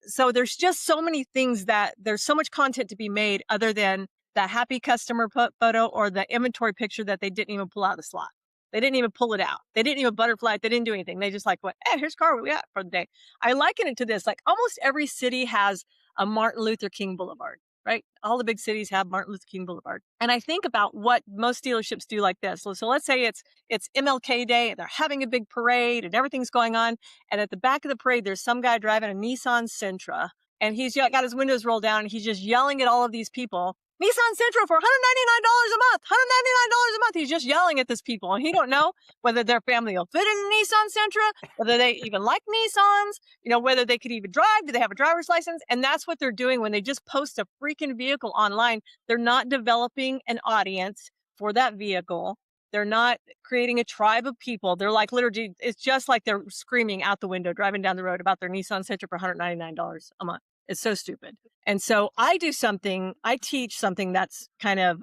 so there's just so many things that there's so much content to be made other than the happy customer photo or the inventory picture that they didn't even pull out of the slot. They didn't even pull it out. They didn't even butterfly it. They didn't do anything. They just went, here's car we got for the day. I liken it to this. Like almost every city has a Martin Luther King Boulevard, right? All the big cities have Martin Luther King Boulevard. And I think about what most dealerships do like this. So let's say it's MLK Day and they're having a big parade and everything's going on. And at the back of the parade, there's some guy driving a Nissan Sentra and he's got his windows rolled down and he's just yelling at all of these people. Nissan Sentra for $199 a month, $199 a month. He's just yelling at these people and he don't know whether their family will fit in a Nissan Sentra, whether they even like Nissans, whether they could even drive. Do they have a driver's license? And that's what they're doing when they just post a freaking vehicle online. They're not developing an audience for that vehicle. They're not creating a tribe of people. They're like literally, it's just like they're screaming out the window, driving down the road about their Nissan Sentra for $199 a month. It's so stupid. And so I teach something that's kind of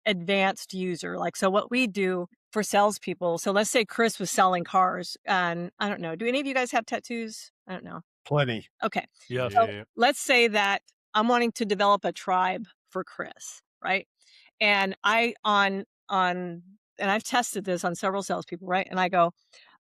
advanced user. Like, so what we do for salespeople. So let's say Chris was selling cars, and I don't know, do any of you guys have tattoos? I don't know. Plenty. Okay. Yeah. So let's say that I'm wanting to develop a tribe for Chris, right? And and I've tested this on several salespeople, right? And I go,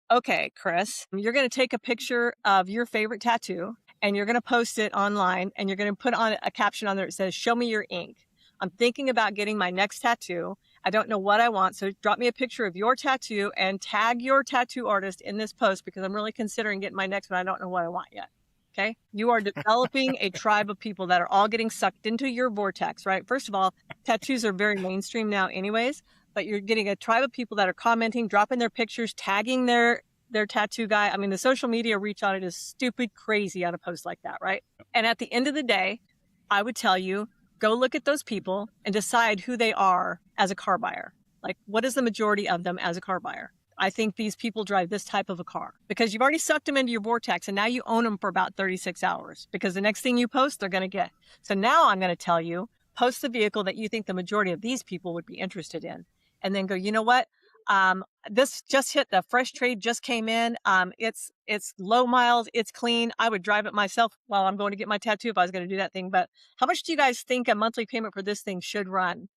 okay, Chris, you're going to take a picture of your favorite tattoo and you're going to post it online and you're going to put on a caption on there that says, show me your ink. I'm thinking about getting my next tattoo. I don't know what I want. So drop me a picture of your tattoo and tag your tattoo artist in this post because I'm really considering getting my next one. I don't know what I want yet. Okay. You are developing a tribe of people that are all getting sucked into your vortex, right? First of all, tattoos are very mainstream now anyways, but you're getting a tribe of people that are commenting, dropping their pictures, tagging their tattoo guy. I mean, the social media reach on it is stupid crazy on a post like that, right? And at the end of the day, I would tell you, go look at those people and decide who they are as a car buyer. Like, what is the majority of them as a car buyer? I think these people drive this type of a car because you've already sucked them into your vortex and now you own them for about 36 hours because the next thing you post, they're going to get. So now I'm going to tell you, post the vehicle that you think the majority of these people would be interested in. And then go, you know what? This just hit, the fresh trade just came in. It's low miles. It's clean. I would drive it myself while I'm going to get my tattoo if I was going to do that thing. But how much do you guys think a monthly payment for this thing should run?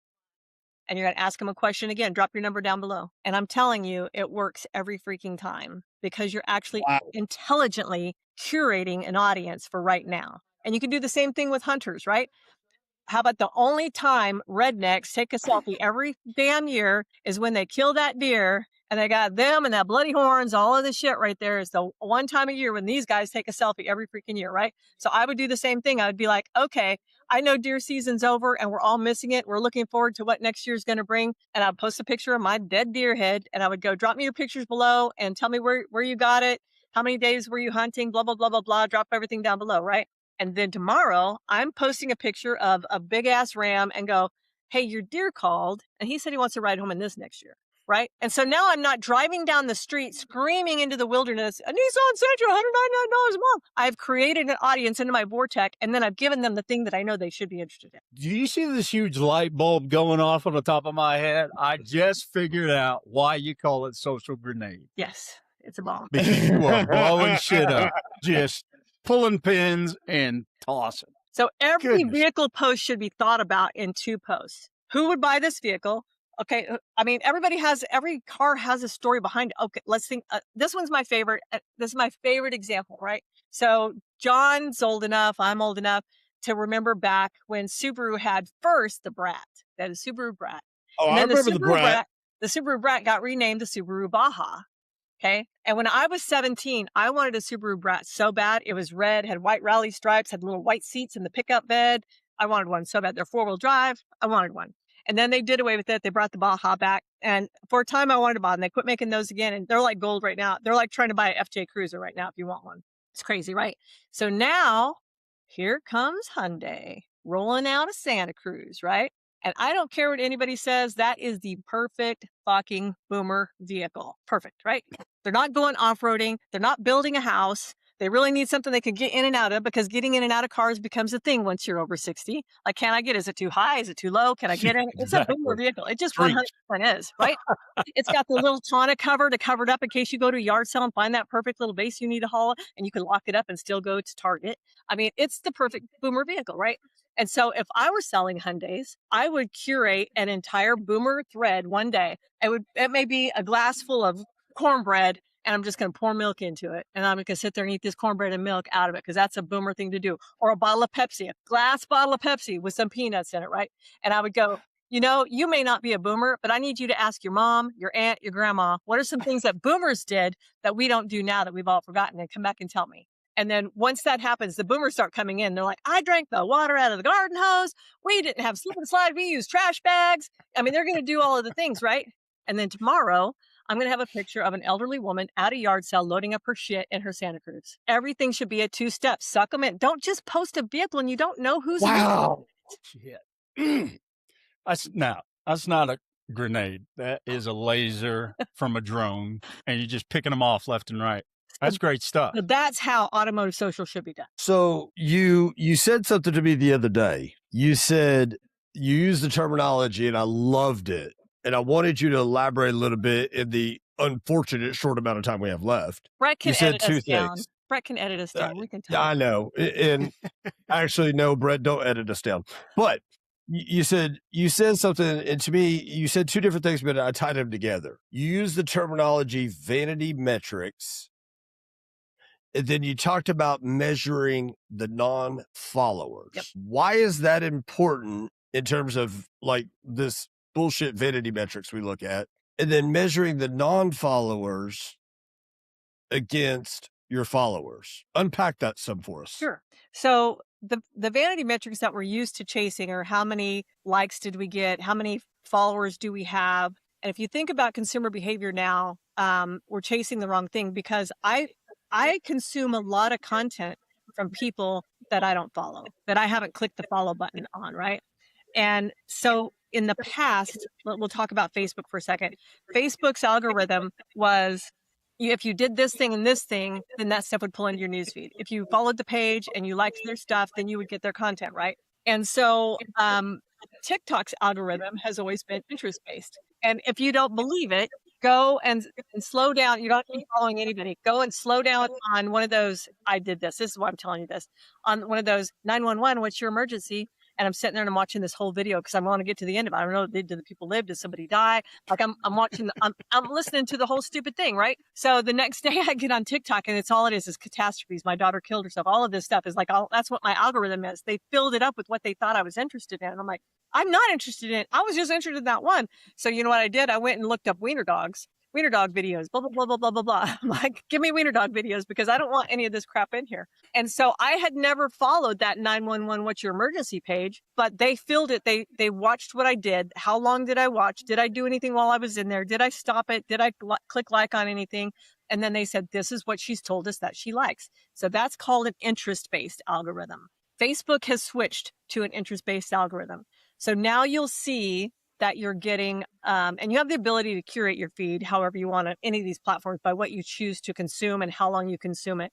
And you're going to ask them a question again, drop your number down below. And I'm telling you, it works every freaking time because you're actually intelligently curating an audience for right now. And you can do the same thing with hunters, right? How about the only time rednecks take a selfie every damn year is when they kill that deer and they got them and that bloody horns, all of the shit right there is the one time a year when these guys take a selfie every freaking year, right? So I would do the same thing. I would be like, okay, I know deer season's over and we're all missing it. We're looking forward to what next year's going to bring. And I'd post a picture of my dead deer head and I would go, drop me your pictures below and tell me where you got it. How many days were you hunting? Blah, blah, blah, blah, blah. Drop everything down below, right? And then tomorrow I'm posting a picture of a big ass ram and go, hey, your deer called. And he said he wants to ride home in this next year. Right. And so now I'm not driving down the street screaming into the wilderness, a Nissan Sentra, $199 a month. I've created an audience into my vortex and then I've given them the thing that I know they should be interested in. Do you see this huge light bulb going off on the top of my head? I just figured out why you call it social grenade. Yes, it's a bomb. Because you are blowing shit up, just pulling pins and tossing. So every vehicle post should be thought about in two posts. Who would buy this vehicle? Okay. I mean, every car has a story behind it. Okay. Let's think. This one's my favorite. This is my favorite example, right? So John's old enough. I'm old enough to remember back when Subaru had first the Brat. That is Subaru Brat. Oh, I remember the Brat. The Subaru Brat got renamed the Subaru Baja. Okay. And when I was 17, I wanted a Subaru Brat so bad. It was red, had white rally stripes, had little white seats in the pickup bed. I wanted one so bad. They're 4-wheel drive. I wanted one. And then they did away with it. They brought the Baja back. And for a time I wanted to buy them. They quit making those again. And they're like gold right now. They're like trying to buy an FJ Cruiser right now if you want one. It's crazy, right? So now here comes Hyundai rolling out a Santa Cruz, right? And I don't care what anybody says. That is the perfect fucking boomer vehicle. Perfect, right? They're not going off-roading. They're not building a house. They really need something they can get in and out of because getting in and out of cars becomes a thing once you're over 60. Like, can I get, is it too high? Is it too low? Can I get in? It's a boomer vehicle. It just 100% is, right? It's got the little tonneau cover to cover it up in case you go to a yard sale and find that perfect little base you need to haul and you can lock it up and still go to Target. I mean, it's the perfect boomer vehicle, right? And so if I were selling Hyundais, I would curate an entire boomer thread one day. It may be a glass full of cornbread and I'm just going to pour milk into it. And I'm going to sit there and eat this cornbread and milk out of it because that's a boomer thing to do. Or a bottle of Pepsi, a glass bottle of Pepsi with some peanuts in it, right? And I would go, you know, you may not be a boomer, but I need you to ask your mom, your aunt, your grandma, what are some things that boomers did that we don't do now that we've all forgotten, and come back and tell me. And then once that happens, the boomers start coming in. They're like, I drank the water out of the garden hose. We didn't have slip and slide. We used trash bags. I mean, they're going to do all of the things, right? And then tomorrow, I'm going to have a picture of an elderly woman at a yard sale loading up her shit in her Santa Cruz. Everything should be a 2-step. Suck them in. Don't just post a vehicle and you don't know who's. Wow. Shit. That's not grenade. That is a laser from a drone, and you're just picking them off left and right. That's great stuff. So that's how automotive social should be done. So you said something to me the other day. You said you used the terminology and I loved it. And I wanted you to elaborate a little bit in the unfortunate short amount of time we have left. Brett can You said edit two us down. things. Brett can edit us down. We can talk. I know. And actually, no, Brett, don't edit us down. But you said something, and to me, you said two different things, but I tied them together. You used the terminology vanity metrics. And then you talked about measuring the non-followers. Yep. Why is that important in terms of like this bullshit vanity metrics we look at? And then measuring the non-followers against your followers. Unpack that some for us. Sure. So the vanity metrics that we're used to chasing are how many likes did we get? How many followers do we have? And if you think about consumer behavior now, we're chasing the wrong thing because I consume a lot of content from people that I don't follow, that I haven't clicked the follow button on, right? And so in the past, we'll talk about Facebook for a second. Facebook's algorithm was, if you did this thing and this thing, then that stuff would pull into your newsfeed. If you followed the page and you liked their stuff, then you would get their content, right? And so TikTok's algorithm has always been interest-based. And if you don't believe it, go and slow down. You don't have to be following anybody. Go and slow down on one of those. I did this. This is why I'm telling you this. On one of those 911, what's your emergency? And I'm sitting there and I'm watching this whole video because I want to get to the end of it. I don't know, did the people live? Did somebody die? Like I'm watching, I'm listening to the whole stupid thing, right? So the next day I get on TikTok and it's all it is catastrophes. My daughter killed herself. All of this stuff is like, that's what my algorithm is. They filled it up with what they thought I was interested in. And I'm like, I'm not interested in it. I was just interested in that one. So you know what I did? I went and looked up wiener dog videos, blah, blah, blah, blah, blah, blah, blah. I'm like, give me wiener dog videos because I don't want any of this crap in here. And so I had never followed that 911, what's your emergency page, but they filled it. They watched what I did. How long did I watch? Did I do anything while I was in there? Did I stop it? Did I click like on anything? And then they said, this is what she's told us that she likes. So that's called an interest-based algorithm. Facebook has switched to an interest-based algorithm. So now you'll see that you're getting, and you have the ability to curate your feed however you want on any of these platforms by what you choose to consume and how long you consume it.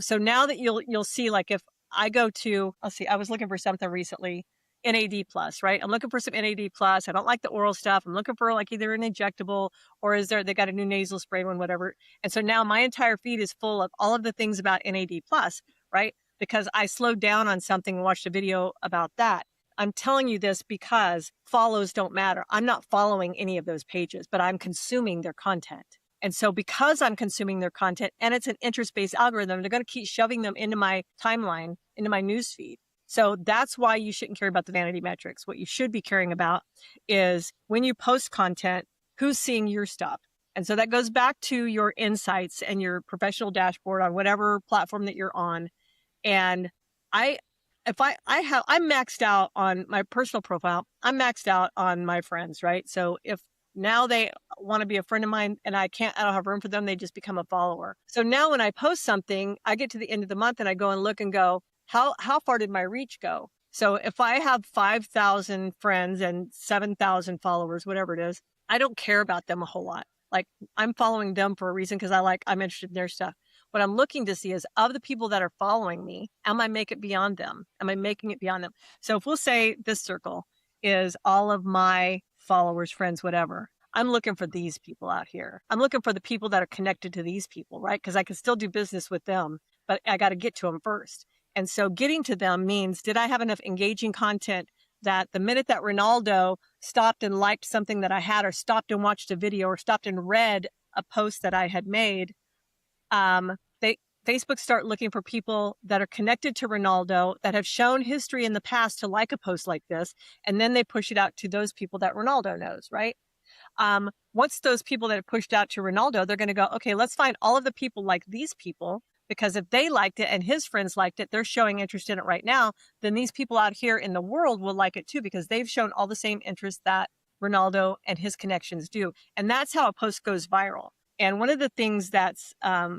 So now that you'll see, like if I go to, let's see, I was looking for something recently, NAD plus, right? I'm looking for some NAD plus. I don't like the oral stuff. I'm looking for like either an injectable or they got a new nasal spray one, whatever. And so now my entire feed is full of all of the things about NAD plus, right? Because I slowed down on something and watched a video about that. I'm telling you this because follows don't matter. I'm not following any of those pages, but I'm consuming their content. And so because I'm consuming their content and it's an interest-based algorithm, they're going to keep shoving them into my timeline, into my newsfeed. So that's why you shouldn't care about the vanity metrics. What you should be caring about is when you post content, who's seeing your stuff. And so that goes back to your insights and your professional dashboard on whatever platform that you're on. And I'm maxed out on my personal profile. I'm maxed out on my friends, right? So if now they want to be a friend of mine and I don't have room for them, they just become a follower. So now when I post something, I get to the end of the month and I go and look and go, how far did my reach go? So if I have 5,000 friends and 7,000 followers, whatever it is, I don't care about them a whole lot. Like I'm following them for a reason because I'm interested in their stuff. What I'm looking to see is of the people that are following me, am I making it beyond them? Am I making it beyond them? So if we'll say this circle is all of my followers, friends, whatever, I'm looking for these people out here. I'm looking for the people that are connected to these people, right? Because I can still do business with them, but I got to get to them first. And so getting to them means, did I have enough engaging content that the minute that Ronaldo stopped and liked something that I had, or stopped and watched a video, or stopped and read a post that I had made, Facebook start looking for people that are connected to Ronaldo, that have shown history in the past to like a post like this, and then they push it out to those people that Ronaldo knows, right? Once those people that have pushed out to Ronaldo, they're going to go, okay, let's find all of the people like these people, because if they liked it and his friends liked it, they're showing interest in it right now, then these people out here in the world will like it too, because they've shown all the same interest that Ronaldo and his connections do. And that's how a post goes viral. And one of the things that's,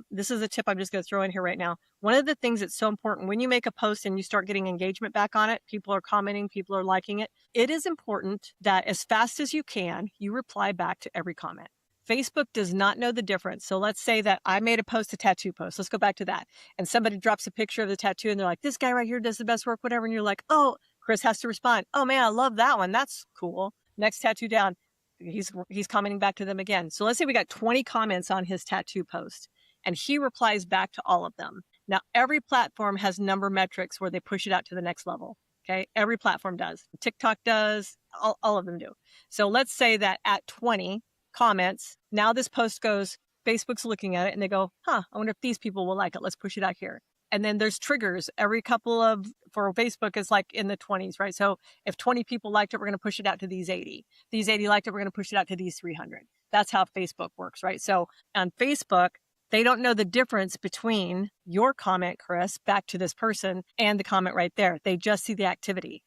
this is a tip I'm just going to throw in here right now. One of the things that's so important when you make a post and you start getting engagement back on it, people are commenting, people are liking it. It is important that as fast as you can, you reply back to every comment. Facebook does not know the difference. So let's say that I made a post, a tattoo post. Let's go back to that. And somebody drops a picture of the tattoo and they're like, this guy right here does the best work, whatever. And you're like, oh, Chris has to respond. Oh man, I love that one. That's cool. Next tattoo down. He's commenting back to them again. So let's say we got 20 comments on his tattoo post and he replies back to all of them. Now, every platform has number metrics where they push it out to the next level. Okay. Every platform does. TikTok does. All of them do. So let's say that at 20 comments, now this post goes, Facebook's looking at it and they go, I wonder if these people will like it. Let's push it out here. And then there's triggers. Every couple of, for Facebook is like in the 20s, right? So if 20 people liked it, we're going to push it out to these 80. These 80 liked it, we're going to push it out to these 300. That's how Facebook works, right? So on Facebook, they don't know the difference between your comment, Chris, back to this person and the comment right there. They just see the activity,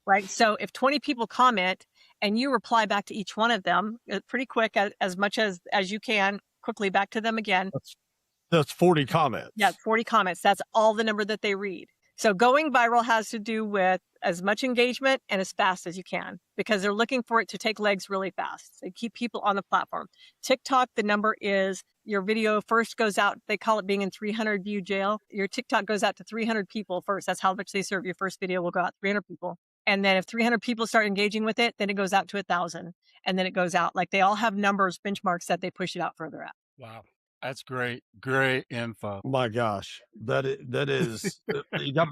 right? So if 20 people comment and you reply back to each one of them pretty quick, as much as you can, quickly back to them again. That's 40 comments. Yeah, 40 comments. That's all the number that they read. So going viral has to do with as much engagement and as fast as you can, because they're looking for it to take legs really fast. They keep people on the platform. TikTok, the number is your video first goes out. They call it being in 300 view jail. Your TikTok goes out to 300 people first. That's how much they serve. Your first video will go out 300 people. And then if 300 people start engaging with it, then it goes out to 1,000. And then it goes out. Like they all have numbers, benchmarks that they push it out further out. Wow. That's great. Great info. My gosh. That is you got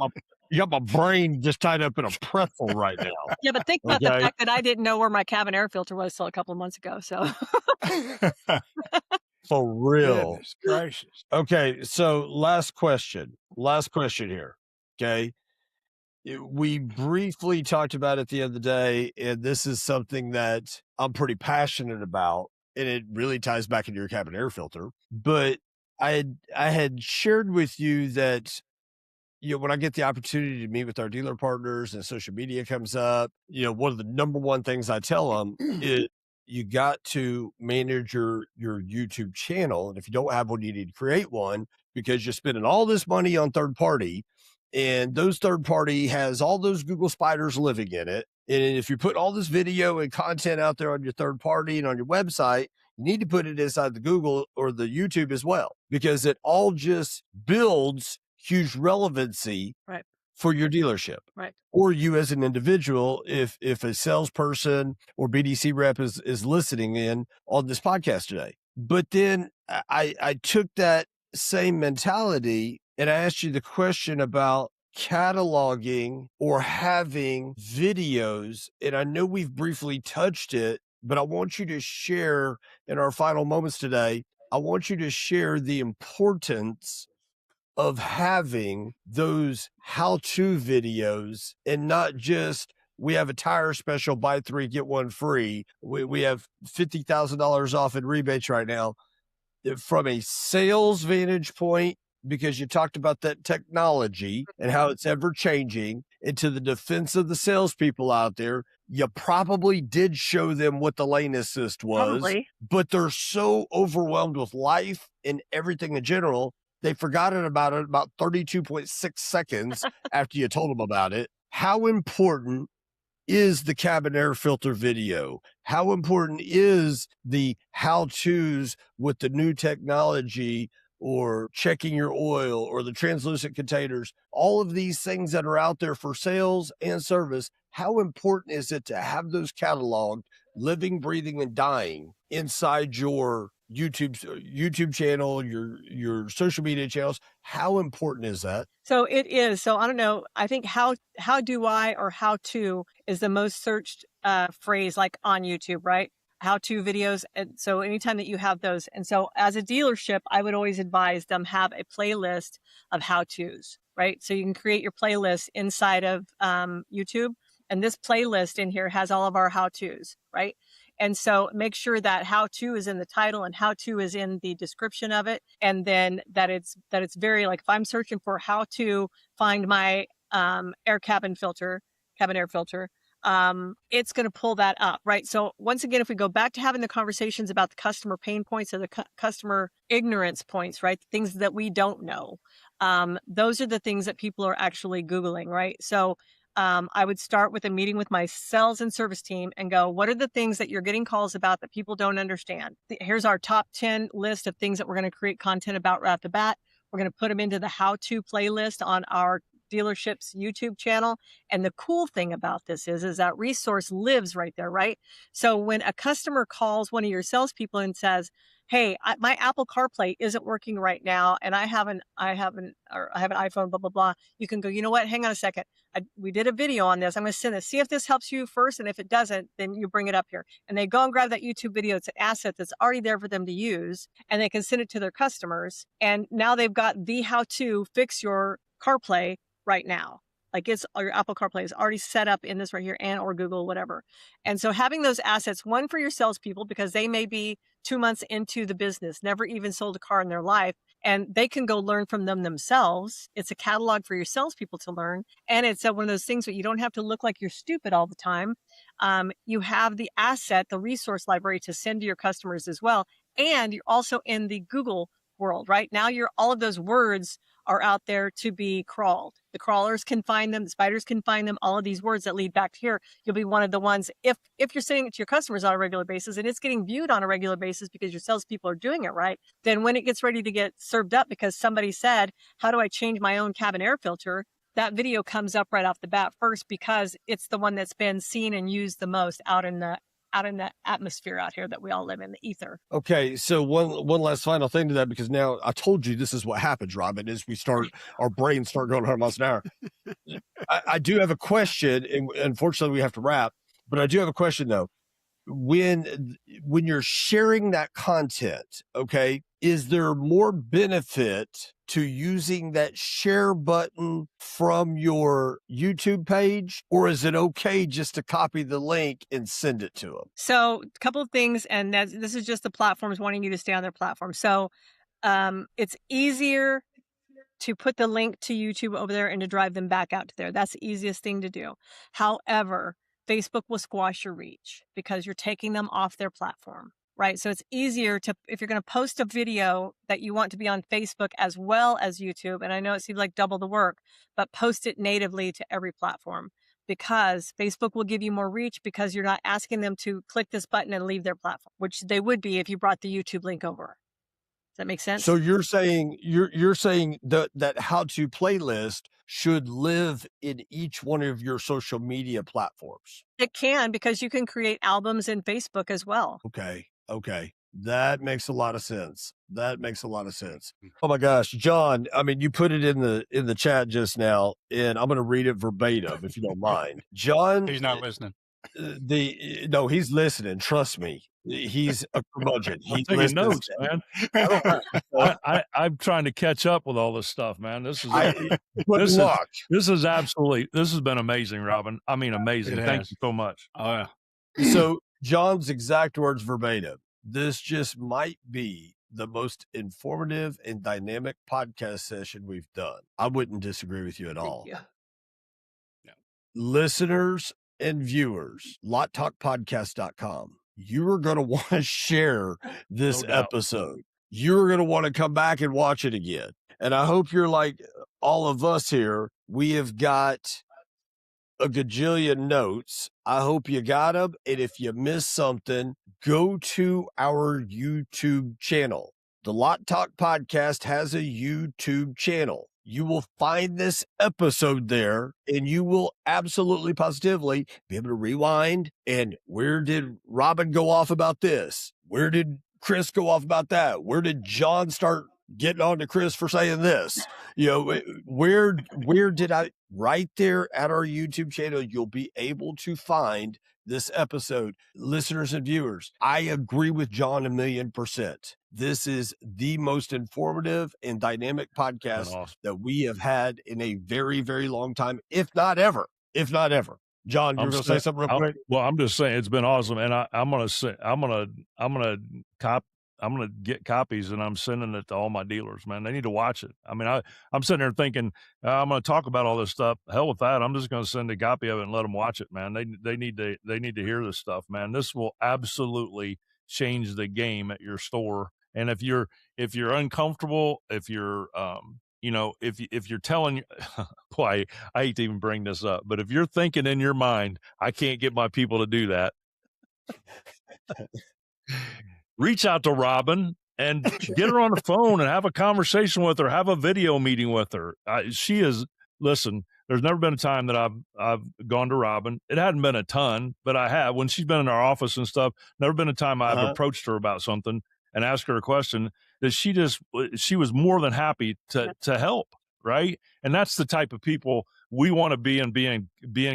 my brain just tied up in a pretzel right now. Yeah, but think about the fact that I didn't know where my cabin air filter was till a couple of months ago. So for real. Goodness gracious. Okay, so last question here. Okay. We briefly talked about it at the end of the day, and this is something that I'm pretty passionate about, and it really ties back into your cabin air filter. But I had shared with you that, when I get the opportunity to meet with our dealer partners and social media comes up, one of the number one things I tell them is you got to manage your YouTube channel. And if you don't have one, you need to create one, because you're spending all this money on third party. And those third party has all those Google spiders living in it. And if you put all this video and content out there on your third party and on your website, you need to put it inside the Google or the YouTube as well, because it all just builds huge relevancy for your dealership, or you as an individual. If a salesperson or BDC rep is listening in on this podcast today. But then I took that same mentality and I asked you the question about cataloging or having videos. And I know we've briefly touched it, but I want you to share in our final moments today, I want you to share the importance of having those how-to videos, and not just, we have a tire special, buy 3, get 1 free. We have $50,000 off in rebates right now. From a sales vantage point, because you talked about that technology and how it's ever changing, and to the defense of the salespeople out there, you probably did show them what the lane assist was, but they're so overwhelmed with life and everything in general, they forgot about it about 32.6 seconds after you told them about it. How important is the cabin air filter video? How important is the how-tos with the new technology, or checking your oil, or the translucent containers, all of these things that are out there for sales and service? How important is it to have those cataloged, living, breathing, and dying inside your YouTube channel, your social media channels? How important is that? So it is. So I don't know. I think how do I, or how to is the most searched phrase, like on YouTube, right? How to videos. And so anytime that you have those, and so as a dealership, I would always advise them have a playlist of how to's, right? So you can create your playlist inside of YouTube, and this playlist in here has all of our how to's, right? And so make sure that how to is in the title and how to is in the description of it. And then that it's very, like, if I'm searching for how to find my cabin air filter, it's going to pull that up, right? So once again, if we go back to having the conversations about the customer pain points or the customer ignorance points, right? Things that we don't know. Those are the things that people are actually Googling, right? So I would start with a meeting with my sales and service team and go, what are the things that you're getting calls about that people don't understand? Here's our top 10 list of things that we're going to create content about right off the bat. We're going to put them into the how-to playlist on our dealership's YouTube channel. And the cool thing about this is that resource lives right there, right? So when a customer calls one of your salespeople and says, hey, my Apple CarPlay isn't working right now, and I have an iPhone, blah, blah, blah. You can go, you know what? Hang on a second. We did a video on this. I'm going to send this. See if this helps you first. And if it doesn't, then you bring it up here. And they go and grab that YouTube video. It's an asset that's already there for them to use, and they can send it to their customers. And now they've got the how to fix your CarPlay right now. Like your Apple CarPlay is already set up in this right here, and or Google, whatever. And so having those assets, one for your salespeople, because they may be 2 months into the business, never even sold a car in their life, and they can go learn from them themselves. It's a catalog for your salespeople to learn. And it's one of those things where you don't have to look like you're stupid all the time. You have the asset, the resource library to send to your customers as well. And you're also in the Google world, right? Now all of those words are out there to be crawled. The crawlers can find them, the spiders can find them, all of these words that lead back to here. You'll be one of the ones, if you're sending it to your customers on a regular basis and it's getting viewed on a regular basis because your salespeople are doing it right, then when it gets ready to get served up because somebody said, how do I change my own cabin air filter? That video comes up right off the bat first because it's the one that's been seen and used the most out in the atmosphere out here that we all live in, the ether. Okay, so one last final thing to that, because now I told you this is what happens, Robin, is our brains start going 100 miles an hour. I do have a question, and unfortunately we have to wrap, but I do have a question though. When you're sharing that content, okay, is there more benefit to using that share button from your YouTube page, or is it okay just to copy the link and send it to them? So a couple of things, and this is just the platforms wanting you to stay on their platform. So it's easier to put the link to YouTube over there and to drive them back out to there. That's the easiest thing to do. However, Facebook will squash your reach because you're taking them off their platform, right? So it's easier if you're going to post a video that you want to be on Facebook as well as YouTube, and I know it seems like double the work, but post it natively to every platform, because Facebook will give you more reach because you're not asking them to click this button and leave their platform, which they would be if you brought the YouTube link over. Does that make sense? So you're saying that how-to playlist should live in each one of your social media platforms. It can, because you can create albums in Facebook as well. Okay. That makes a lot of sense. Oh my gosh, John, I mean, you put it in the chat just now, and I'm going to read it verbatim if you don't mind. John, He's not listening. No, he's listening. Trust me. He's a curmudgeon. He's taking notes, man. I'm trying to catch up with all this stuff, man. This has been amazing, Robin. I mean, amazing. Thank you so much. Oh yeah. So John's exact words verbatim. This just might be the most informative and dynamic podcast session we've done. I wouldn't disagree with you at all. Yeah. Listeners and viewers, lottalkpodcast.com. You are going to want to share this episode. You're going to want to come back and watch it again. And I hope you're like all of us here. We have got a gajillion notes. I hope you got them. And if you missed something, go to our YouTube channel. The Lot Talk Podcast has a YouTube channel. You will find this episode there, and you will absolutely positively be able to rewind. And where did Robin go off about this? Where did Chris go off about that? Where did John start getting on to Chris for saying this? You know, where did I? Right there at our YouTube channel, you'll be able to find this episode. Listeners and viewers, I agree with John 1,000,000%. This is the most informative and dynamic podcast that we have had in a very, very long time, if not ever. John, you're going to say something real quick? Well, I'm just saying it's been awesome. And I'm going to say, I'm going to get copies and I'm sending it to all my dealers, man. They need to watch it. I mean, I'm sitting there thinking, I'm going to talk about all this stuff. Hell with that. I'm just going to send a copy of it and let them watch it, man. They need to hear this stuff, man. This will absolutely change the game at your store. And if you're uncomfortable, if you're, if you're telling, boy, I hate to even bring this up, but if you're thinking in your mind, I can't get my people to do that, reach out to Robin and get her on the phone and have a conversation with her, have a video meeting with her. Listen, there's never been a time that I've gone to Robin. It hadn't been a ton, but I have. When she's been in our office and stuff, never been a time I've approached her about something and asked her a question that she was more than happy to help, right? And that's the type of people we want to be in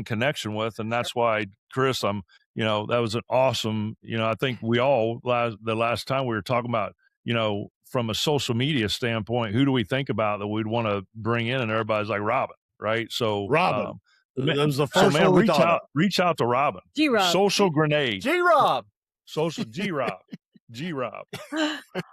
connection with. And that's why, Chris, that was an awesome, I think we all, the last time we were talking about, from a social media standpoint, who do we think about that we'd want to bring in? And everybody's like Robin, right? So Robin, that was the first one we thought of. Reach out to Robin. G-Rob. Social grenade. G-Rob. Social G-Rob. G-Rob.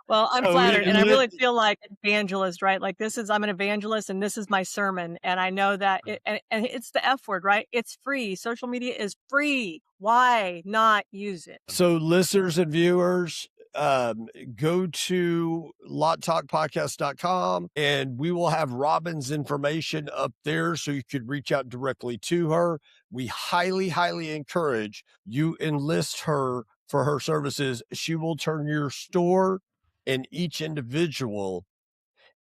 Well, I'm flattered, and I really feel like evangelist, right? Like I'm an evangelist, and this is my sermon, and I know that, and it's the F word, right? It's free. Social media is free. Why not use it? So listeners and viewers, go to lottalkpodcast.com and we will have Robin's information up there so you could reach out directly to her. We highly, highly encourage you enlist her for her services. She will turn your store and each individual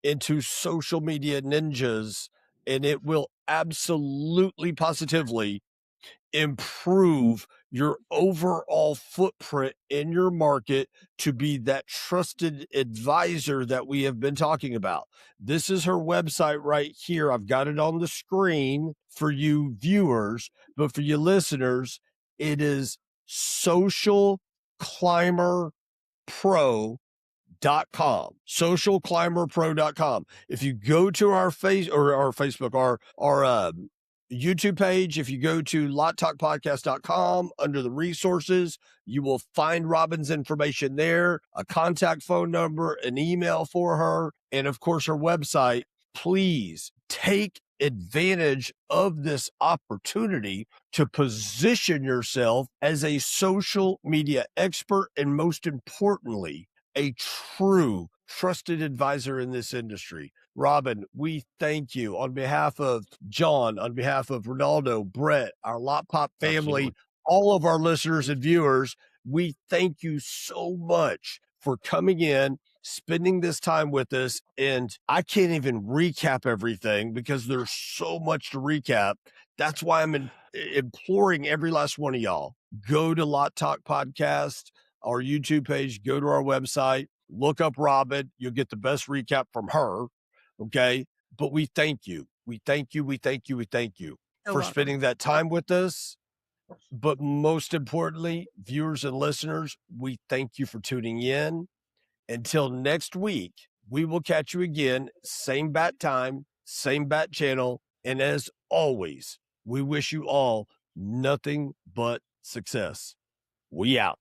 into social media ninjas, and it will absolutely positively improve your overall footprint in your market to be that trusted advisor that we have been talking about. This is her website right here. I've got it on the screen for you viewers, but for you listeners, it is socialclimberpro.com. If you go to our Facebook, our YouTube page, if you go to lottalkpodcast.com under the resources, you will find Robin's information there, a contact phone number, an email for her, and of course her website. Please take advantage of this opportunity to position yourself as a social media expert, and most importantly, a true trusted advisor in this industry. Robin, we thank you on behalf of John, on behalf of Ronaldo, Brett, our Lot Pop family, all of our listeners and viewers. We thank you so much for coming in, spending this time with us. And I can't even recap everything because there's so much to recap. That's why I'm imploring every last one of y'all, go to Lot Talk Podcast, our YouTube page, go to our website, look up Robin. You'll get the best recap from her. Okay. But we thank you. We thank you. We thank you. We thank you for spending that time with us. But most importantly, viewers and listeners, we thank you for tuning in. Until next week, we will catch you again. Same bat time, same bat channel. And as always, we wish you all nothing but success. We out.